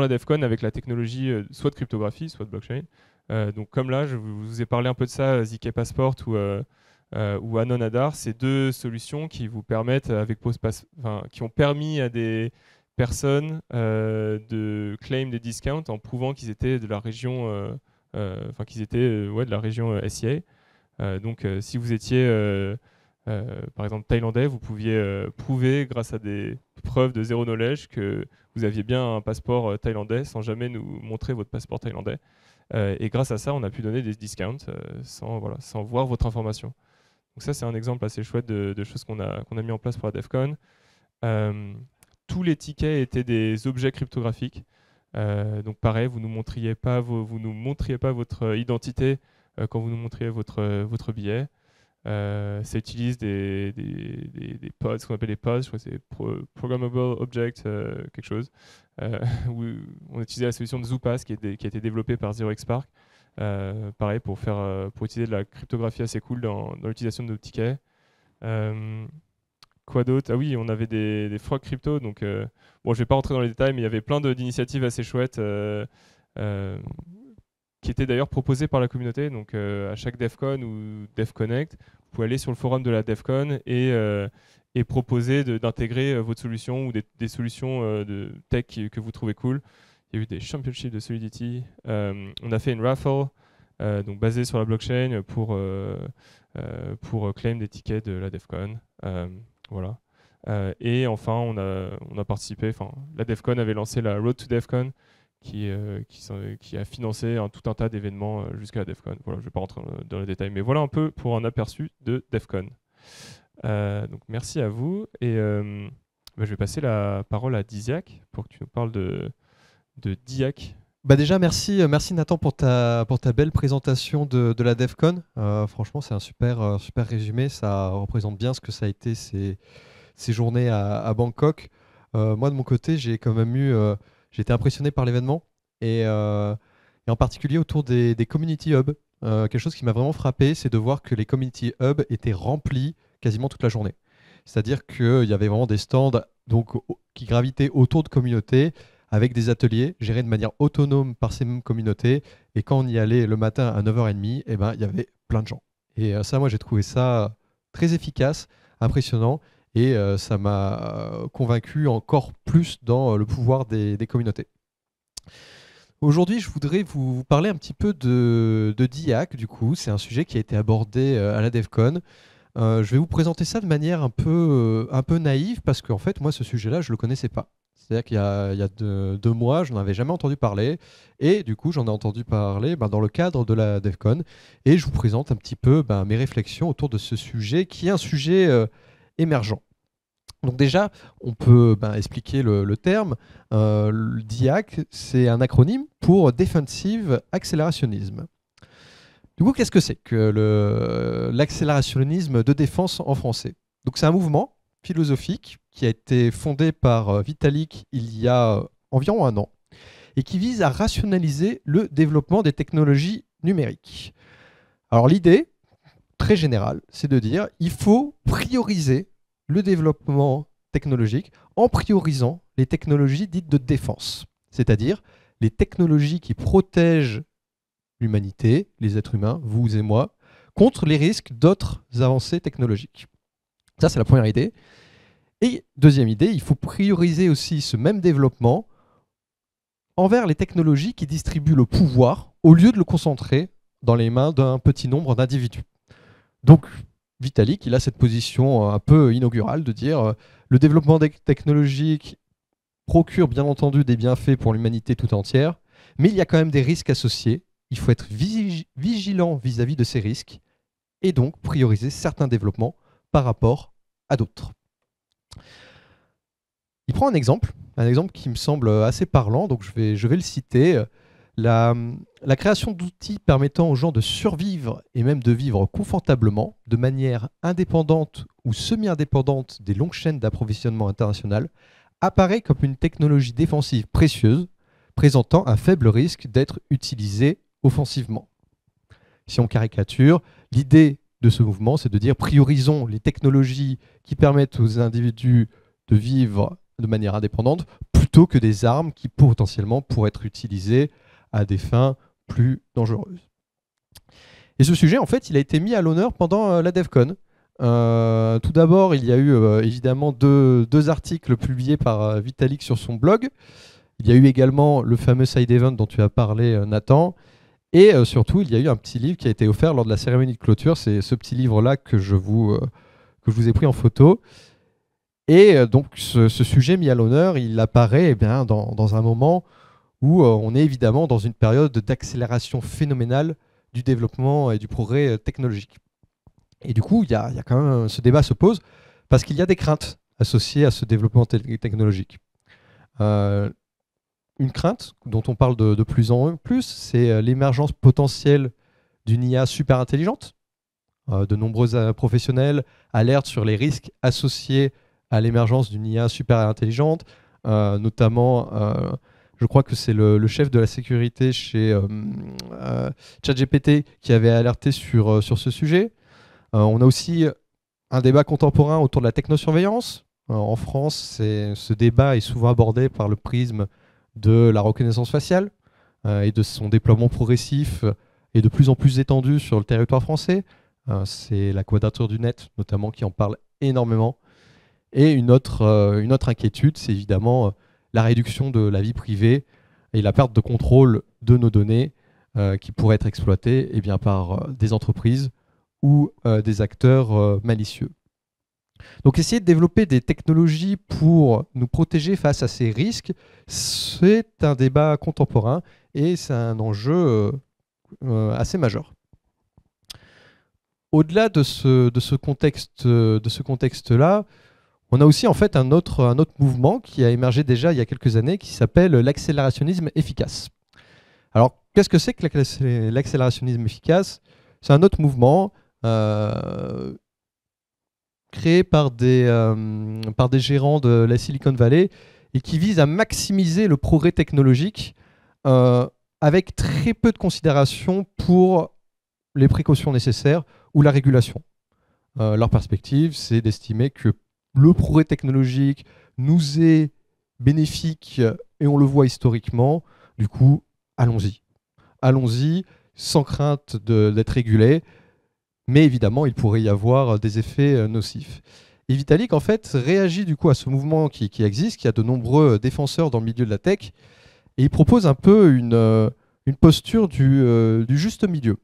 DevCon avec la technologie soit de cryptographie, soit de blockchain. Donc, comme là, je vous ai parlé un peu de ça, ZK Passport ou Anon Adar, c'est deux solutions qui vous permettent, qui ont permis à des personnes de claim des discounts en prouvant qu'ils étaient de la région, de la région SIA. Donc, si vous étiez par exemple thaïlandais, vous pouviez prouver grâce à des preuves de zéro knowledge que vous aviez bien un passeport thaïlandais sans jamais nous montrer votre passeport thaïlandais. Et grâce à ça, on a pu donner des discounts sans voir votre information. Donc ça, c'est un exemple assez chouette de choses qu'on a mis en place pour la DevCon. Tous les tickets étaient des objets cryptographiques. Donc pareil, vous ne nous montriez pas votre identité quand vous nous montriez votre billet. Ça utilise des pods, ce qu'on appelle des pods, je crois que c'est Programmable Object quelque chose, où on utilisait la solution de Zoopass qui a été développée par 0xSpark, pareil pour utiliser de la cryptographie assez cool dans l'utilisation de nos tickets. Quoi d'autre? Ah oui, on avait des frogs crypto, donc bon, je vais pas rentrer dans les détails, mais il y avait plein d'initiatives assez chouettes qui étaient d'ailleurs proposées par la communauté. Donc à chaque DevCon ou DevConnect, vous pouvez aller sur le forum de la DevCon et proposer d'intégrer votre solution ou des solutions de tech que vous trouvez cool. Il y a eu des championships de Solidity. On a fait une raffle donc basée sur la blockchain pour claim des tickets de la DevCon. Voilà. Et enfin, on a participé. La DevCon avait lancé la Road to DevCon, qui a financé tout un tas d'événements jusqu'à la DevCon. Voilà, je ne vais pas rentrer dans les détails, mais voilà un peu pour un aperçu de DevCon. Donc merci à vous. Et je vais passer la parole à Diziak pour que tu nous parles de DIAC. Déjà, merci Nathan pour ta belle présentation de la DevCon. Franchement, c'est un super résumé. Ça représente bien ce que ça a été ces journées à Bangkok. Moi, de mon côté, j'ai quand même j'ai été impressionné par l'événement et en particulier autour des community hubs. Quelque chose qui m'a vraiment frappé, c'est de voir que les community hubs étaient remplis quasiment toute la journée. C'est-à-dire qu'il y avait vraiment des stands qui gravitaient autour de communautés, avec des ateliers gérés de manière autonome par ces mêmes communautés. Et quand on y allait le matin à 9h30, il y avait plein de gens. Et ça, moi, j'ai trouvé ça très efficace, impressionnant. Et ça m'a convaincu encore plus dans le pouvoir des communautés. Aujourd'hui, je voudrais vous parler un petit peu de DIAC. Du coup, c'est un sujet qui a été abordé à la DevCon. Je vais vous présenter ça de manière un peu naïve, parce qu'en fait, moi, ce sujet-là, je ne le connaissais pas. C'est-à-dire qu'il y a 2 mois, je n'en avais jamais entendu parler. Et du coup, j'en ai entendu parler dans le cadre de la DevCon. Et je vous présente un petit peu mes réflexions autour de ce sujet, qui est un sujet émergent. Donc déjà, on peut expliquer le terme. Le DIAC, c'est un acronyme pour Defensive Accelerationism. Du coup, qu'est-ce que c'est que l'accélérationnisme de défense en français? Donc c'est un mouvement philosophique qui a été fondé par Vitalik il y a environ 1 an et qui vise à rationaliser le développement des technologies numériques. Alors l'idée, très générale, c'est de dire il faut prioriser le développement technologiques en priorisant les technologies dites de défense, c'est-à-dire les technologies qui protègent l'humanité, les êtres humains, vous et moi, contre les risques d'autres avancées technologiques. Ça, c'est la première idée. Et deuxième idée, il faut prioriser aussi ce même développement envers les technologies qui distribuent le pouvoir au lieu de le concentrer dans les mains d'un petit nombre d'individus. Donc, Vitalik, il a cette position un peu inaugurale de dire le développement technologique procure bien entendu des bienfaits pour l'humanité tout entière, mais il y a quand même des risques associés. Il faut être vigilant vis-à-vis de ces risques et donc prioriser certains développements par rapport à d'autres. Il prend un exemple qui me semble assez parlant, donc je vais le citer. La création d'outils permettant aux gens de survivre et même de vivre confortablement, de manière indépendante ou semi-indépendante des longues chaînes d'approvisionnement internationales, apparaît comme une technologie défensive précieuse, présentant un faible risque d'être utilisée offensivement. Si on caricature, l'idée de ce mouvement, c'est de dire priorisons les technologies qui permettent aux individus de vivre de manière indépendante plutôt que des armes qui potentiellement pourraient être utilisées à des fins plus dangereuses. Et ce sujet, en fait, il a été mis à l'honneur pendant la DevCon. Tout d'abord, il y a eu évidemment deux articles publiés par Vitalik sur son blog. Il y a eu également le fameux side event dont tu as parlé, Nathan. Et surtout, il y a eu un petit livre qui a été offert lors de la cérémonie de clôture. C'est ce petit livre-là que je vous ai pris en photo. Et donc, ce sujet mis à l'honneur, il apparaît dans un moment où on est évidemment dans une période d'accélération phénoménale du développement et du progrès technologique. Et du coup, il y a quand même, ce débat se pose parce qu'il y a des craintes associées à ce développement technologique. Une crainte dont on parle de plus en plus, c'est l'émergence potentielle d'une IA super intelligente. De nombreux professionnels alertent sur les risques associés à l'émergence d'une IA super intelligente, notamment, je crois que c'est le chef de la sécurité chez ChatGPT qui avait alerté sur ce sujet. On a aussi un débat contemporain autour de la technosurveillance. En France, ce débat est souvent abordé par le prisme de la reconnaissance faciale et de son déploiement progressif et de plus en plus étendu sur le territoire français. C'est la Quadrature du Net, notamment, qui en parle énormément. Et une autre inquiétude, c'est évidemment la réduction de la vie privée et la perte de contrôle de nos données qui pourraient être exploitées par des entreprises ou des acteurs malicieux. Donc essayer de développer des technologies pour nous protéger face à ces risques, c'est un débat contemporain et c'est un enjeu assez majeur. Au-delà de ce contexte-là, on a aussi en fait un autre mouvement qui a émergé déjà il y a quelques années qui s'appelle l'accélérationnisme efficace. Alors, qu'est-ce que c'est que l'accélérationnisme efficace? C'est un autre mouvement créé par des gérants de la Silicon Valley et qui vise à maximiser le progrès technologique avec très peu de considération pour les précautions nécessaires ou la régulation. Leur perspective, c'est d'estimer que le progrès technologique nous est bénéfique et on le voit historiquement. Du coup, allons-y. Allons-y sans crainte d'être régulé. Mais évidemment, il pourrait y avoir des effets nocifs. Et Vitalik, en fait, réagit du coup à ce mouvement qui existe, qui a de nombreux défenseurs dans le milieu de la tech, et il propose un peu une posture du juste milieu.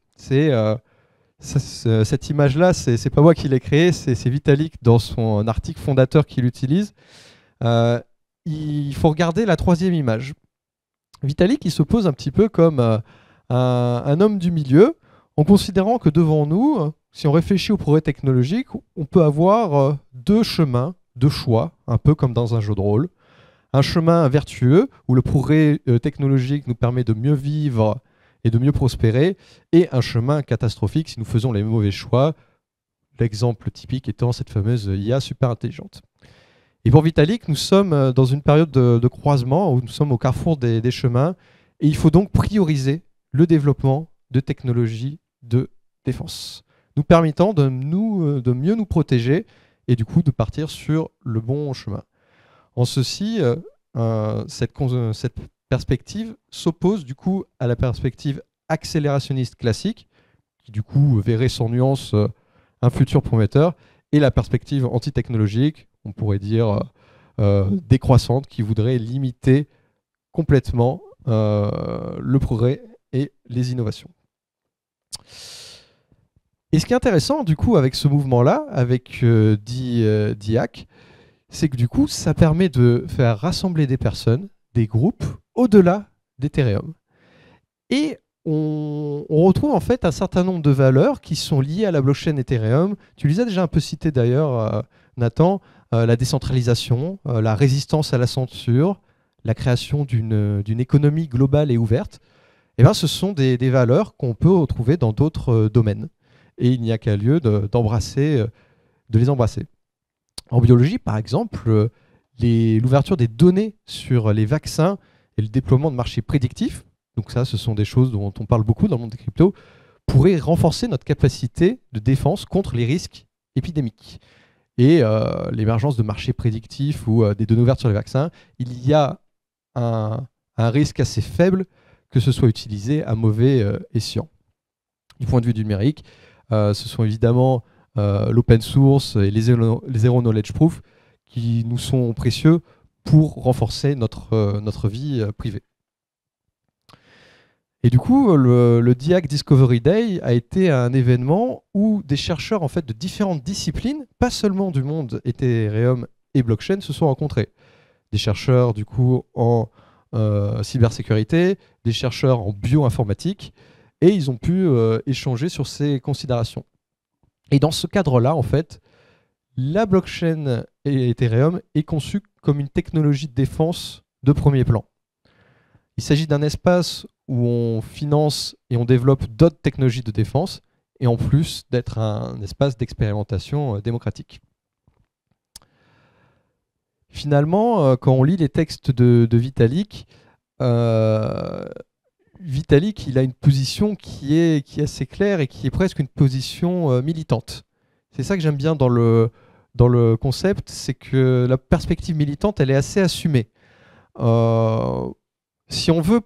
Cette image-là, c'est pas moi qui l'ai créée, c'est Vitalik dans son article fondateur qui l'utilise. Il faut regarder la troisième image. Vitalik, il se pose un petit peu comme un homme du milieu, en considérant que devant nous, si on réfléchit au progrès technologique, on peut avoir deux chemins, deux choix, un peu comme dans un jeu de rôle. Un chemin vertueux, où le progrès technologique nous permet de mieux vivre et de mieux prospérer, et un chemin catastrophique si nous faisons les mauvais choix, l'exemple typique étant cette fameuse IA super intelligente. Et pour Vitalik, nous sommes dans une période de croisement, où nous sommes au carrefour des chemins, et il faut donc prioriser le développement de technologies de défense, nous permettant de mieux nous protéger et du coup de partir sur le bon chemin. En ceci, cette perspective s'oppose du coup à la perspective accélérationniste classique, qui du coup verrait sans nuance un futur prometteur, et la perspective anti-technologique, on pourrait dire décroissante, qui voudrait limiter complètement le progrès et les innovations. Et ce qui est intéressant du coup avec ce mouvement-là, avec DIAC, c'est que du coup ça permet de faire rassembler des personnes, des groupes, au-delà d'Ethereum. Et on retrouve en fait un certain nombre de valeurs qui sont liées à la blockchain Ethereum. Tu les as déjà un peu citées d'ailleurs, Nathan, la décentralisation, la résistance à la censure, la création d'une économie globale et ouverte. Et bien, ce sont des valeurs qu'on peut retrouver dans d'autres domaines. Et il n'y a qu'à lieu de les embrasser. En biologie, par exemple, l'ouverture des données sur les vaccins et le déploiement de marchés prédictifs, donc ça, ce sont des choses dont on parle beaucoup dans le monde des cryptos, pourraient renforcer notre capacité de défense contre les risques épidémiques. Et l'émergence de marchés prédictifs ou des données ouvertes sur les vaccins, il y a un risque assez faible que ce soit utilisé à mauvais escient. Du point de vue du numérique, ce sont évidemment l'open source et les zero knowledge proof qui nous sont précieux pour renforcer notre vie privée. Et du coup, le DIAC Discovery Day a été un événement où des chercheurs en fait, de différentes disciplines, pas seulement du monde Ethereum et blockchain, se sont rencontrés. Des chercheurs du coup en cybersécurité, des chercheurs en bioinformatique, et ils ont pu échanger sur ces considérations. Et dans ce cadre-là, en fait, la blockchain et Ethereum est conçue comme une technologie de défense de premier plan. Il s'agit d'un espace où on finance et on développe d'autres technologies de défense, et en plus d'être un espace d'expérimentation démocratique. Finalement, quand on lit les textes de Vitalik, Vitalik, il a une position qui est assez claire et qui est presque une position militante. C'est ça que j'aime bien dans le concept, c'est que la perspective militante, elle est assez assumée. Si on veut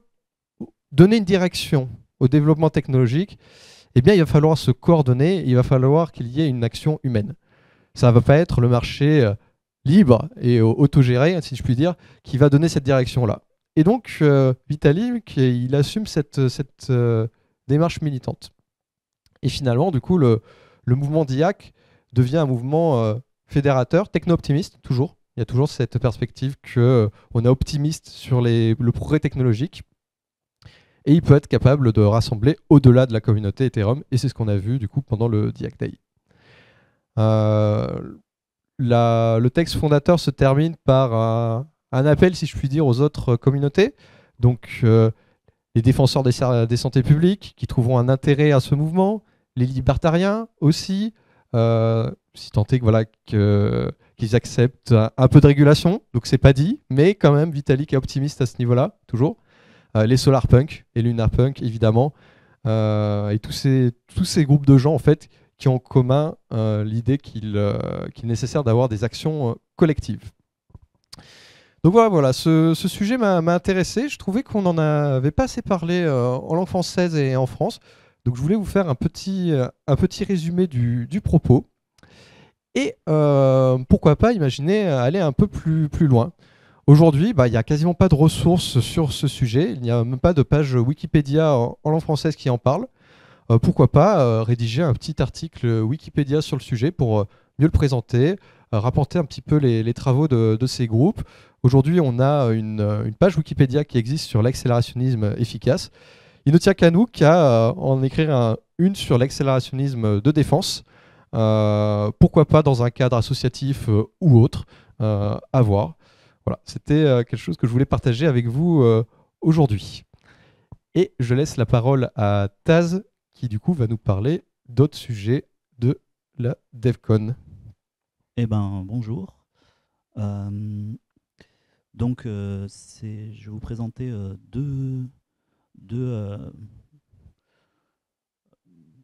donner une direction au développement technologique, eh bien, il va falloir se coordonner, il va falloir qu'il y ait une action humaine. Ça ne va pas être le marché libre et autogéré, si je puis dire, qui va donner cette direction-là. Et donc, Vitalik, il assume cette démarche militante. Et finalement, du coup, le mouvement DIAC devient un mouvement fédérateur, techno-optimiste, toujours. Il y a toujours cette perspective qu'on est optimiste sur le progrès technologique. Et il peut être capable de rassembler au-delà de la communauté Ethereum. Et c'est ce qu'on a vu, du coup, pendant le DIAC Day. Le texte fondateur se termine par un appel, si je puis dire, aux autres communautés. Donc, les défenseurs des santé publiques qui trouveront un intérêt à ce mouvement, les libertariens aussi, si tant est qu'ils acceptent un peu de régulation. Donc, c'est pas dit, mais quand même, Vitalik est optimiste à ce niveau-là, toujours. Les solarpunks et lunarpunks, évidemment, et tous ces groupes de gens, en fait, qui ont en commun l'idée qu'il est nécessaire d'avoir des actions collectives. Donc voilà, ce sujet m'a intéressé. Je trouvais qu'on n'en avait pas assez parlé en langue française et en France. Donc je voulais vous faire un petit résumé du propos. Et pourquoi pas imaginer aller un peu plus loin. Aujourd'hui, il n'y a quasiment pas de ressources sur ce sujet. Il n'y a même pas de page Wikipédia en langue française qui en parle. Pourquoi pas rédiger un petit article Wikipédia sur le sujet pour mieux le présenter, rapporter un petit peu les travaux de ces groupes. Aujourd'hui, on a une page Wikipédia qui existe sur l'accélérationnisme efficace. Il ne tient qu'à nous qu'à en écrire une sur l'accélérationnisme de défense. Pourquoi pas dans un cadre associatif ou autre, à voir. Voilà, c'était quelque chose que je voulais partager avec vous aujourd'hui. Et je laisse la parole à Taz, qui du coup va nous parler d'autres sujets de la DevCon. Eh ben bonjour. Donc je vais vous présenter deux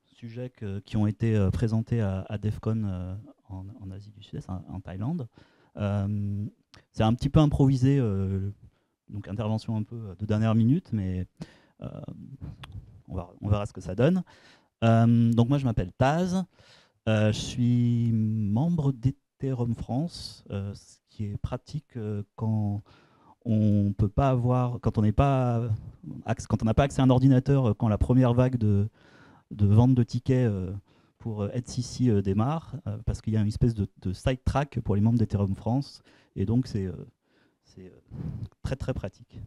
sujets qui ont été présentés à DevCon en Asie du Sud-Est, en Thaïlande. C'est un petit peu improvisé, donc intervention un peu de dernière minute, mais on verra ce que ça donne. Donc moi je m'appelle Taz, je suis membre d'Ethereum France, ce qui est pratique quand on peut pas avoir, quand on n'a pas accès à un ordinateur, quand la première vague de vente de tickets pour HCC démarre, parce qu'il y a une espèce de sidetrack pour les membres d'Ethereum France, et donc c'est très très pratique.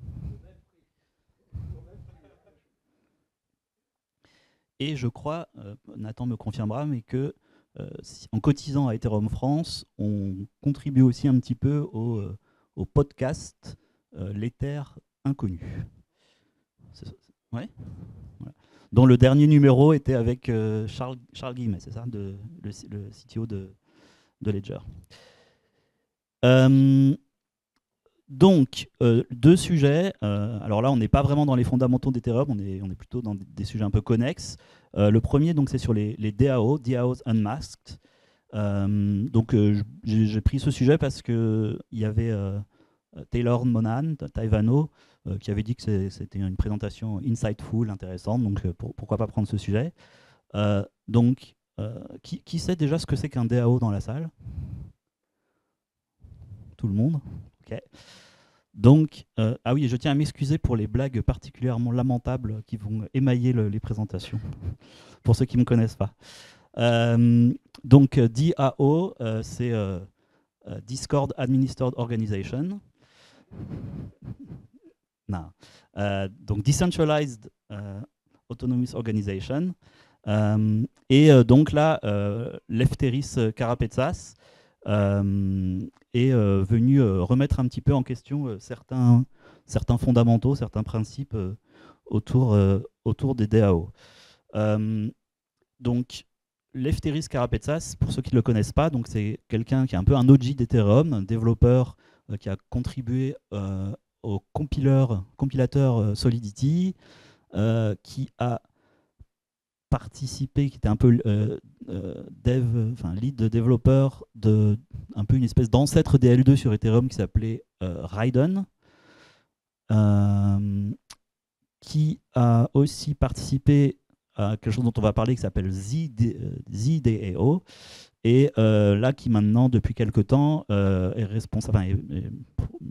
Et je crois, Nathan me confirmera, mais que en cotisant à Ethereum France, on contribue aussi un petit peu au podcast L'Ether Inconnu. Ouais. Voilà. Dont le dernier numéro était avec Charles Guillemet, c'est ça, le CTO de Ledger. Donc, deux sujets. Alors là, on n'est pas vraiment dans les fondamentaux d'Ethereum, on est plutôt dans des sujets un peu connexes. Le premier, donc, c'est sur les DAO, DAOs Unmasked. Donc, j'ai pris ce sujet parce qu'il y avait Taylor Monahan, Taivano, qui avait dit que c'était une présentation insightful, intéressante, donc pourquoi pas prendre ce sujet. Donc, qui sait déjà ce que c'est qu'un DAO dans la salle? Tout le monde? Ok. Donc, ah oui, je tiens à m'excuser pour les blagues particulièrement lamentables qui vont émailler les présentations, pour ceux qui ne me connaissent pas. Donc, DAO, c'est Discord Administered Organization. Non. Donc, Decentralized Autonomous Organization. Et donc là, Lefteris Karapetsas est venu remettre un petit peu en question certains fondamentaux, certains principes autour des DAO. Donc, Lefteris Karapetsas, pour ceux qui ne le connaissent pas, c'est quelqu'un qui est un peu un OG d'Ethereum, un développeur qui a contribué au compilateur Solidity, qui a participé, qui était un peu lead développeur de un peu une espèce d'ancêtre des L2 sur Ethereum qui s'appelait Raiden, qui a aussi participé à quelque chose dont on va parler qui s'appelle ZDAO, et là qui maintenant depuis quelque temps est responsable, est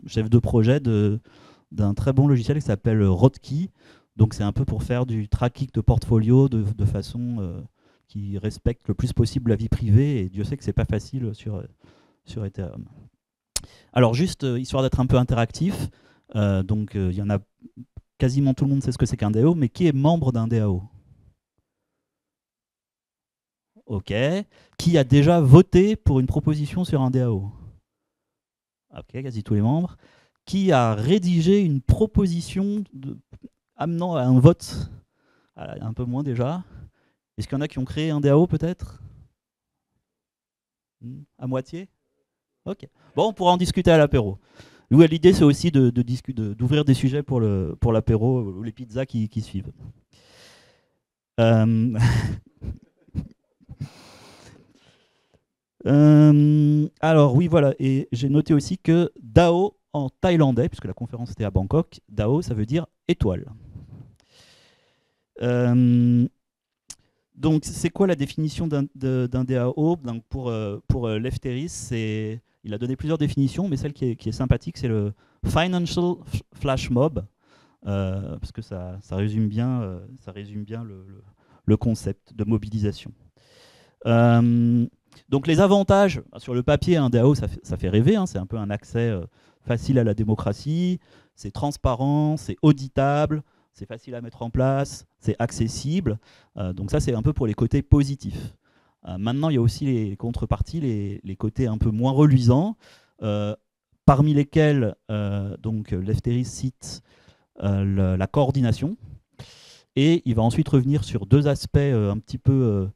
chef de projet d'un très bon logiciel qui s'appelle Rotkey. Donc c'est un peu pour faire du tracking de portfolio de façon qui respecte le plus possible la vie privée, et Dieu sait que c'est pas facile sur Ethereum. Alors juste histoire d'être un peu interactif, donc il y en a quasiment tout le monde sait ce que c'est qu'un DAO, mais qui est membre d'un DAO? Ok. Qui a déjà voté pour une proposition sur un DAO? Ok, quasi tous les membres. Qui a rédigé une proposition amenant à un vote? Un peu moins déjà. Est-ce qu'il y en a qui ont créé un DAO peut-être? À moitié? Ok. Bon, on pourra en discuter à l'apéro. L'idée, c'est aussi d'ouvrir des sujets pour l'apéro ou les pizzas qui suivent. Alors oui, voilà. Et j'ai noté aussi que DAO en thaïlandais, puisque la conférence était à Bangkok, DAO, ça veut dire étoile. Donc, c'est quoi la définition d'un DAO? Donc, pour Lefteris, il a donné plusieurs définitions, mais celle qui est sympathique, c'est le Financial Flash Mob, parce que ça résume bien, le concept de mobilisation. Donc, les avantages, sur le papier, un DAO, ça fait rêver, hein, c'est un peu un accès facile à la démocratie, c'est transparent, c'est auditable, c'est facile à mettre en place, c'est accessible. Donc ça, c'est un peu pour les côtés positifs. Maintenant, il y a aussi les contreparties, les côtés un peu moins reluisants, parmi lesquels donc Lefteris cite la coordination. Et il va ensuite revenir sur deux aspects un petit peu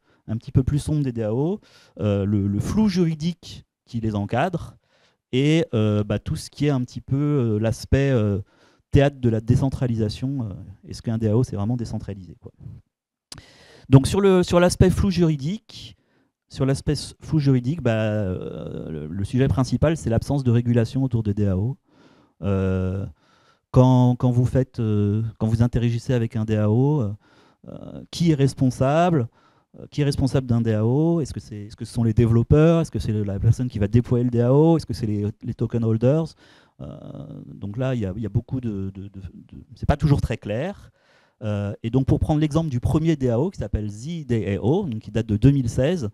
plus sombres des DAO, le flou juridique qui les encadre, et tout ce qui est un petit peu l'aspect théâtre de la décentralisation. Est-ce qu'un DAO, c'est vraiment décentralisé, quoi. Donc sur l'aspect flou juridique, sur l'aspect flou juridique, le sujet principal, c'est l'absence de régulation autour des DAO. Quand vous interagissez avec un DAO, qui est responsable d'un DAO? Est-ce que ce sont les développeurs? Est-ce que c'est la personne qui va déployer le DAO? Est-ce que c'est les token holders? Donc là, il y a beaucoup c'est pas toujours très clair. Et donc pour prendre l'exemple du premier DAO qui s'appelle ZDAO, donc qui date de 2016,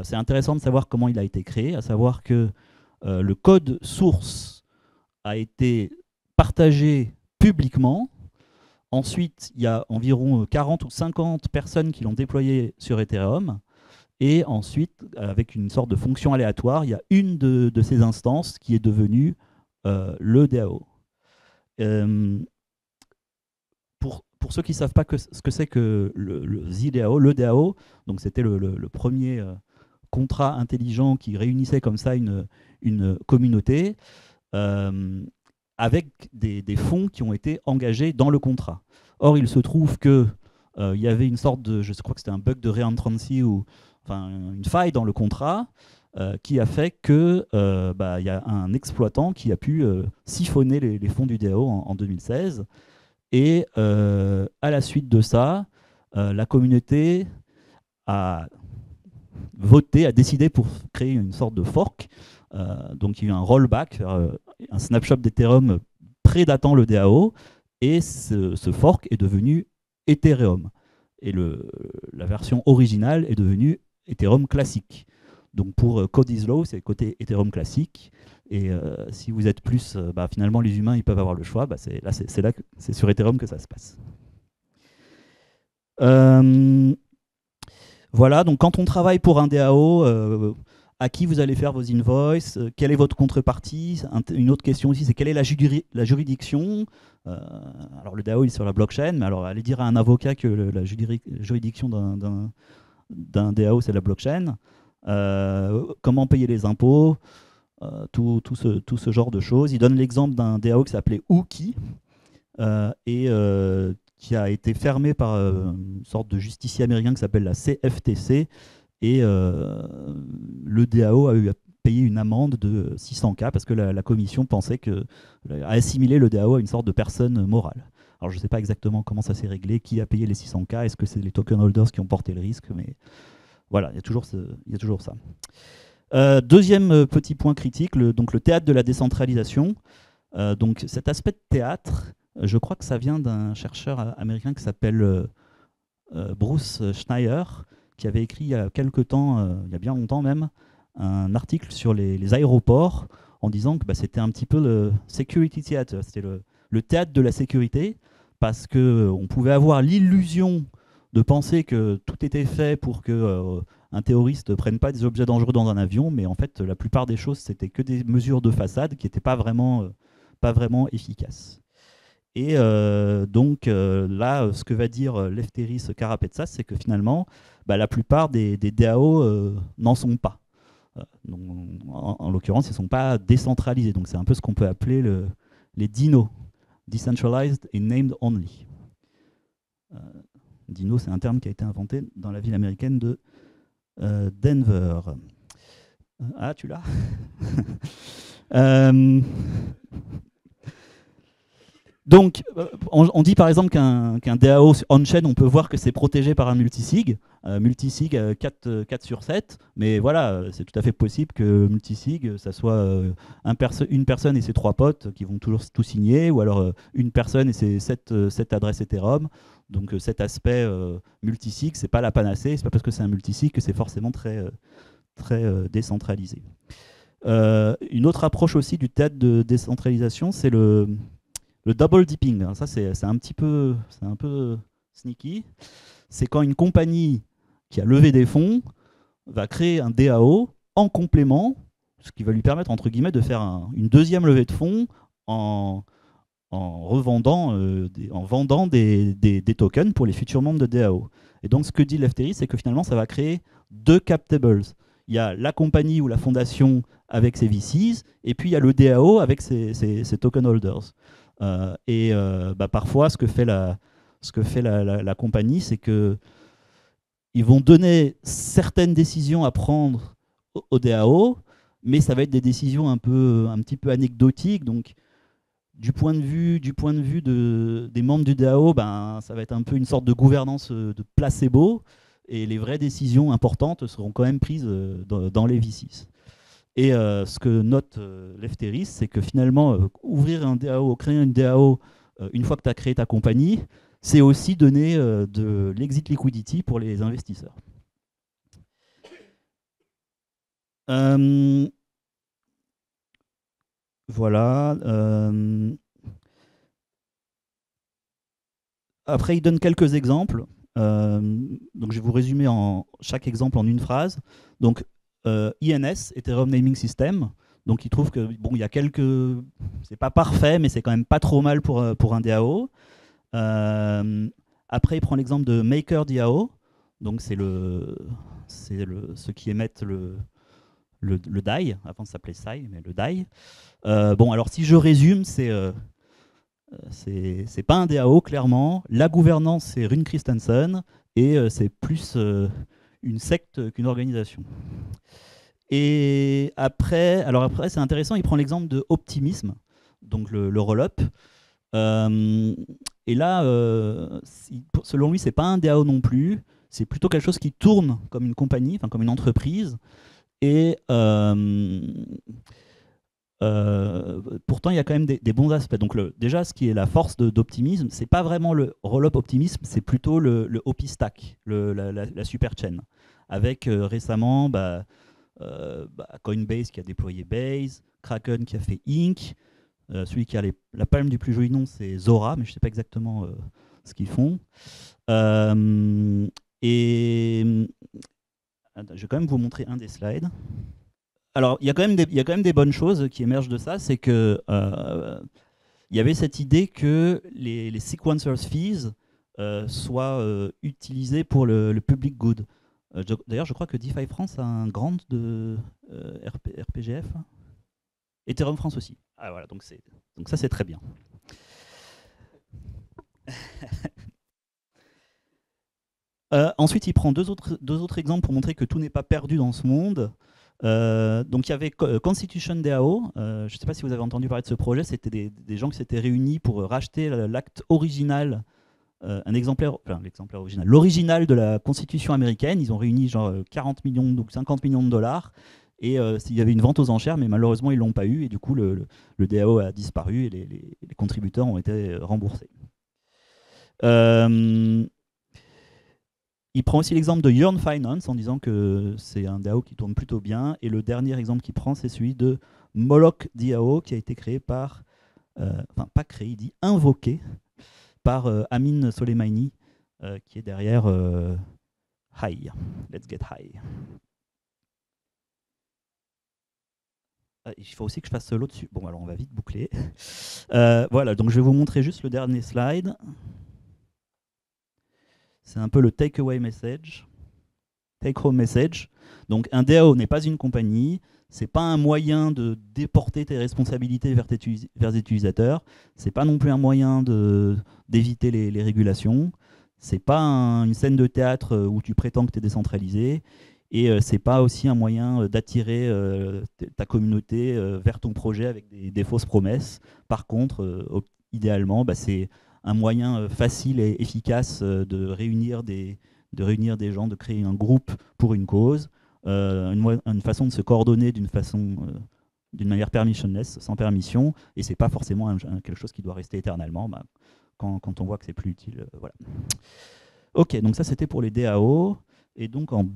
c'est intéressant de savoir comment il a été créé, à savoir que le code source a été partagé publiquement. Ensuite, il y a environ 40 ou 50 personnes qui l'ont déployé sur Ethereum. Et ensuite, avec une sorte de fonction aléatoire, il y a une de ces instances qui est devenue le DAO. Pour ceux qui ne savent pas ce que c'est que le ZDAO, le DAO, donc c'était le premier contrat intelligent qui réunissait comme ça une communauté avec des fonds qui ont été engagés dans le contrat. Or, il se trouve que il y avait une sorte de, je crois que c'était un bug de reentrancy ou enfin une faille dans le contrat qui a fait que il y a un exploitant qui a pu siphonner les fonds du DAO en 2016. Et à la suite de ça, la communauté a voté, a décidé pour créer une sorte de fork. Donc il y a eu un rollback, un snapshot d'Ethereum prédatant le DAO, et ce fork est devenu Ethereum. Et la version originale est devenue Ethereum classique. Donc pour Code is Law, c'est le côté Ethereum classique. Et si vous êtes plus, finalement les humains ils peuvent avoir le choix, c'est sur Ethereum que ça se passe. Voilà, donc quand on travaille pour un DAO, à qui vous allez faire vos invoices, quelle est votre contrepartie? Une autre question aussi, c'est quelle est la juridiction? Alors le DAO il est sur la blockchain, mais alors aller dire à un avocat que la juridiction d'un DAO c'est la blockchain. Comment payer les impôts, tout ce genre de choses. Il donne l'exemple d'un DAO qui s'appelait Ooki et qui a été fermé par une sorte de justicier américain qui s'appelle la CFTC, et le DAO a eu à payer une amende de 600K parce que la commission pensait a assimilé le DAO à une sorte de personne morale. Alors je ne sais pas exactement comment ça s'est réglé, qui a payé les 600K, est-ce que c'est les token holders qui ont porté le risque, mais voilà, il y a toujours ça. Deuxième petit point critique, donc le théâtre de la décentralisation. Donc cet aspect de théâtre, je crois que ça vient d'un chercheur américain qui s'appelle Bruce Schneier, qui avait écrit il y a quelque temps, il y a bien longtemps même, un article sur les aéroports en disant que c'était un petit peu le security theater, c'était le théâtre de la sécurité, parce qu'on pouvait avoir l'illusion de penser que tout était fait pour que un terroriste ne prenne pas des objets dangereux dans un avion, mais en fait la plupart des choses c'était que des mesures de façade qui n'étaient pas vraiment efficaces. Et donc là, ce que va dire Lefteris Karapetsas, c'est que finalement la plupart des DAO n'en sont pas. Donc, en l'occurrence, ils ne sont pas décentralisés. Donc c'est un peu ce qu'on peut appeler les DINO, Decentralized and Named Only. DINO, c'est un terme qui a été inventé dans la ville américaine de Denver. Ah, tu l'as. Donc, on dit par exemple qu'un DAO on-chain, on peut voir que c'est protégé par un multisig. Multisig 4 sur 7, mais voilà, c'est tout à fait possible que multisig, ça soit une personne et ses 3 potes qui vont toujours tout signer, ou alors une personne et ses 7 adresses Ethereum. Donc cet aspect multisig, c'est pas la panacée, c'est pas parce que c'est un multisig que c'est forcément très décentralisé. Une autre approche aussi du théâtre de décentralisation, c'est le double dipping. Alors ça, c'est un peu sneaky. C'est quand une compagnie qui a levé des fonds va créer un DAO en complément, ce qui va lui permettre, entre guillemets, de faire une deuxième levée de fonds en vendant des tokens pour les futurs membres de DAO. Et donc, ce que dit Lefteris, c'est que finalement, ça va créer 2 cap tables. Il y a la compagnie ou la fondation avec ses VCs, et puis il y a le DAO avec ses token holders. Parfois, ce que fait la compagnie, c'est que ils vont donner certaines décisions à prendre au DAO, mais ça va être des décisions un petit peu anecdotiques. Donc, du point de vue des membres du DAO, ben, ça va être un peu une sorte de gouvernance de placebo, et les vraies décisions importantes seront quand même prises dans les V6. Et ce que note Lefteris, c'est que finalement, ouvrir un DAO, créer une DAO, une fois que tu as créé ta compagnie, c'est aussi donner de l'exit liquidity pour les investisseurs. Voilà. Après, il donne quelques exemples. Donc, je vais vous résumer chaque exemple en une phrase. Donc, INS, Ethereum Naming System. Donc, il trouve que bon, il y a quelques, c'est pas parfait, mais c'est quand même pas trop mal pour un DAO. Après, il prend l'exemple de MakerDAO. Donc, c'est ceux qui émettent le DAI. Avant, ça s'appelait SAI, mais le DAI. Bon, alors si je résume, c'est pas un DAO, clairement. La gouvernance, c'est Rune Christensen, et c'est plus une secte qu'une organisation. Et après, c'est intéressant, il prend l'exemple de Optimism, donc le roll-up. Et là, selon lui, c'est pas un DAO non plus, c'est plutôt quelque chose qui tourne comme une compagnie, enfin comme une entreprise. Et pourtant, il y a quand même des bons aspects. Donc, déjà, ce qui est la force d'Optimism, c'est pas vraiment le roll-up Optimism, c'est plutôt le OP Stack, la super chain. Avec récemment Coinbase qui a déployé Base, Kraken qui a fait Inc. Celui qui a la palme du plus joli nom, c'est Zora, mais je ne sais pas exactement ce qu'ils font. Je vais quand même vous montrer un des slides. Alors, il y a quand même des bonnes choses qui émergent de ça, c'est que il y avait cette idée que les sequencers fees soient utilisés pour le public good. D'ailleurs, je crois que DeFi France a un grant de RPGF. Ethereum France aussi. Ah voilà, donc ça c'est très bien. Ensuite, il prend deux autres exemples pour montrer que tout n'est pas perdu dans ce monde. Donc il y avait Constitution DAO. Je ne sais pas si vous avez entendu parler de ce projet. C'était des gens qui s'étaient réunis pour racheter l'acte original, l'original de la Constitution américaine. Ils ont réuni genre 40 millions ou 50 millions de dollars. Et il y avait une vente aux enchères, mais malheureusement ils ne l'ont pas eu. Et du coup, le DAO a disparu et les contributeurs ont été remboursés. Il prend aussi l'exemple de Yearn Finance en disant que c'est un DAO qui tourne plutôt bien. Et le dernier exemple qu'il prend, c'est celui de Moloch DAO qui a été créé par, pas créé, il dit invoqué par Amin Soleimani qui est derrière High. Let's Get High. Il faut aussi que je fasse l'autre dessus. Bon, alors on va vite boucler. Voilà, donc je vais vous montrer juste le dernier slide. C'est un peu le take-away message, take-home message. Donc un DAO n'est pas une compagnie, c'est pas un moyen de déporter tes responsabilités vers les utilisateurs, c'est pas non plus un moyen d'éviter les régulations, c'est pas une scène de théâtre où tu prétends que tu es décentralisé, et c'est pas aussi un moyen d'attirer ta communauté vers ton projet avec des fausses promesses. Par contre, idéalement, c'est un moyen facile et efficace de réunir des gens, de créer un groupe pour une cause, une façon de se coordonner d'une manière permissionless, sans permission, et c'est pas forcément quelque chose qui doit rester éternellement quand on voit que c'est plus utile. Voilà. Ok, donc ça c'était pour les DAO, et donc en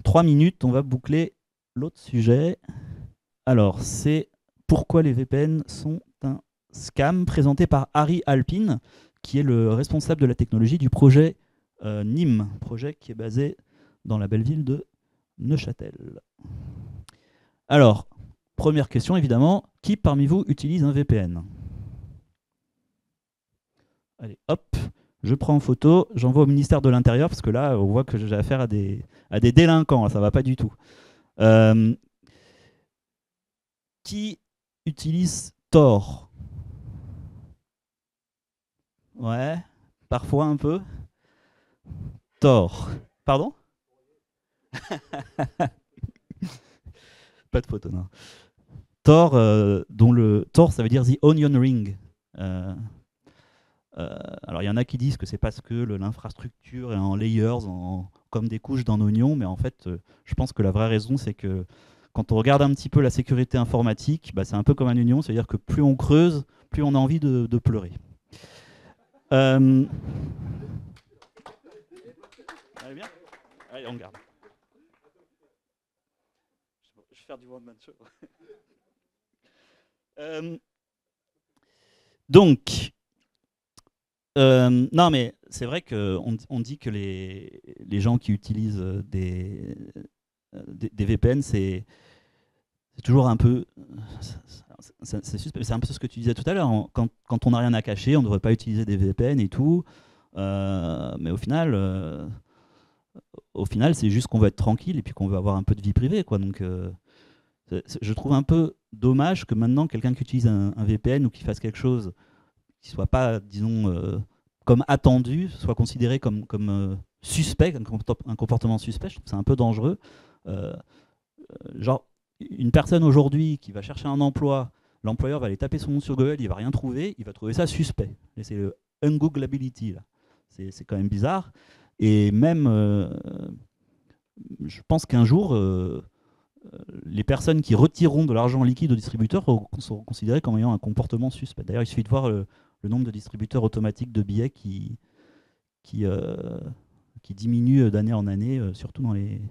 3 minutes, on va boucler l'autre sujet. Alors, c'est pourquoi les VPN sont un scam, présenté par Harry Alpin, qui est le responsable de la technologie du projet NIM, projet qui est basé dans la belle ville de Neuchâtel. Alors, première question évidemment, qui parmi vous utilise un VPN? Allez, hop, je prends en photo, j'envoie au ministère de l'Intérieur, parce que là, on voit que j'ai affaire à des délinquants, ça va pas du tout. Qui utilise Tor? Ouais, parfois un peu. Tor. Pardon? Pas de photo, non. Tor, dont le Tor, ça veut dire The Onion Ring. Alors il y en a qui disent que c'est parce que l'infrastructure est en layers, comme des couches d'un oignon, mais en fait, je pense que la vraie raison, c'est que quand on regarde un petit peu la sécurité informatique, bah, c'est un peu comme un oignon, c'est-à-dire que plus on creuse, plus on a envie de pleurer. Allez bien. Allez, on garde. Je vais faire du one-man show. Donc, non, mais c'est vrai qu'on dit que les gens qui utilisent des VPN, c'est toujours un peu... C'est un peu ce que tu disais tout à l'heure. Quand on n'a rien à cacher, on ne devrait pas utiliser des VPN et tout. Mais au final, c'est juste qu'on veut être tranquille et puis qu'on veut avoir un peu de vie privée, quoi. Donc, je trouve un peu dommage que maintenant, quelqu'un qui utilise un VPN ou qui fasse quelque chose qui ne soit pas, disons, comme attendu, soit considéré comme suspect, un comportement suspect. Je trouve que c'est un peu dangereux. Genre, une personne aujourd'hui qui va chercher un emploi, l'employeur va aller taper son nom sur Google, il va rien trouver, il va trouver ça suspect. Et c'est le ungoogleability, là. C'est quand même bizarre. Et même, je pense qu'un jour, les personnes qui retireront de l'argent liquide aux distributeurs seront considérées comme ayant un comportement suspect. D'ailleurs, il suffit de voir le nombre de distributeurs automatiques de billets qui diminue d'année en année, surtout dans les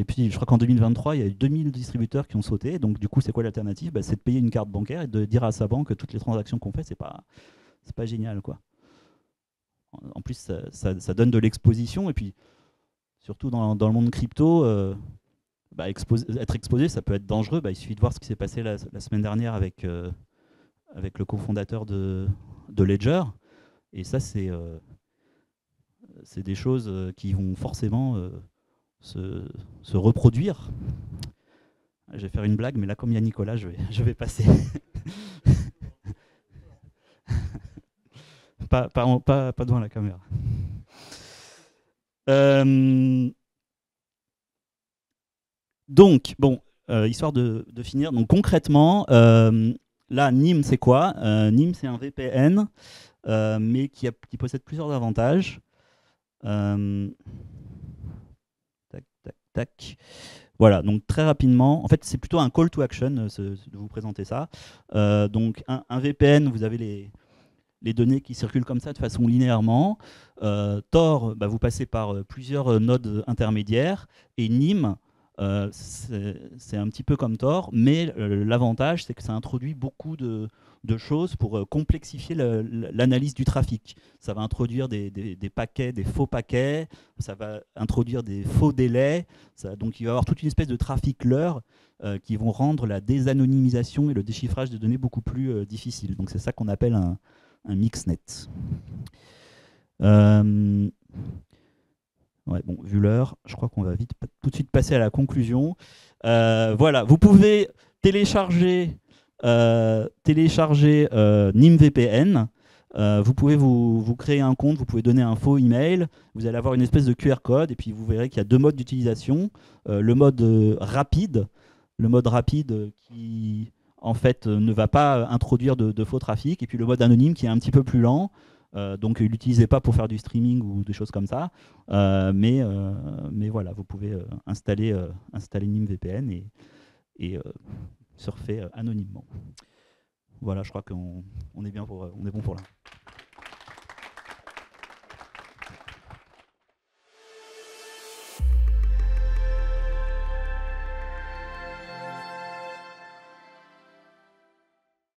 petits. Je crois qu'en 2023, il y a eu 2000 distributeurs qui ont sauté. Donc, du coup, c'est quoi l'alternative? C'est de payer une carte bancaire et de dire à sa banque que toutes les transactions qu'on fait, c'est pas génial, quoi. En plus, ça donne de l'exposition. Et puis, surtout dans le monde crypto, être exposé, ça peut être dangereux. Il suffit de voir ce qui s'est passé la semaine dernière avec le cofondateur de Ledger. Et ça, c'est des choses qui vont forcément se reproduire. Je vais faire une blague, mais là, comme il y a Nicolas, je vais passer. pas devant la caméra. Donc, bon, histoire de finir. Donc, concrètement, là, Nîmes, c'est quoi? Nîmes, c'est un VPN, mais qui possède plusieurs avantages. Tac. Voilà, donc très rapidement, en fait, c'est plutôt un call to action de vous présenter ça. Donc, un VPN, vous avez les données qui circulent comme ça de façon linéairement. Tor, vous passez par plusieurs nodes intermédiaires. Et Nîmes, c'est un petit peu comme Tor, mais l'avantage, c'est que ça introduit beaucoup de choses pour complexifier l'analyse du trafic. Ça va introduire des paquets, des faux paquets, ça va introduire des faux délais, donc il va y avoir toute une espèce de trafic leurre qui vont rendre la désanonymisation et le déchiffrage des données beaucoup plus difficiles. Donc c'est ça qu'on appelle un mixnet. Ouais, bon, vu l'heure, je crois qu'on va vite tout de suite passer à la conclusion. Voilà, vous pouvez télécharger Nîmes VPN. Vous pouvez vous créer un compte, vous pouvez donner un faux email, vous allez avoir une espèce de QR code et puis vous verrez qu'il y a deux modes d'utilisation. Le mode rapide qui en fait ne va pas introduire de faux trafic, et puis le mode anonyme qui est un petit peu plus lent. Donc l'utilisez pas pour faire du streaming ou des choses comme ça, mais voilà, vous pouvez installer Nîmes VPN et surfer anonymement. Voilà, je crois qu'on est bon pour là.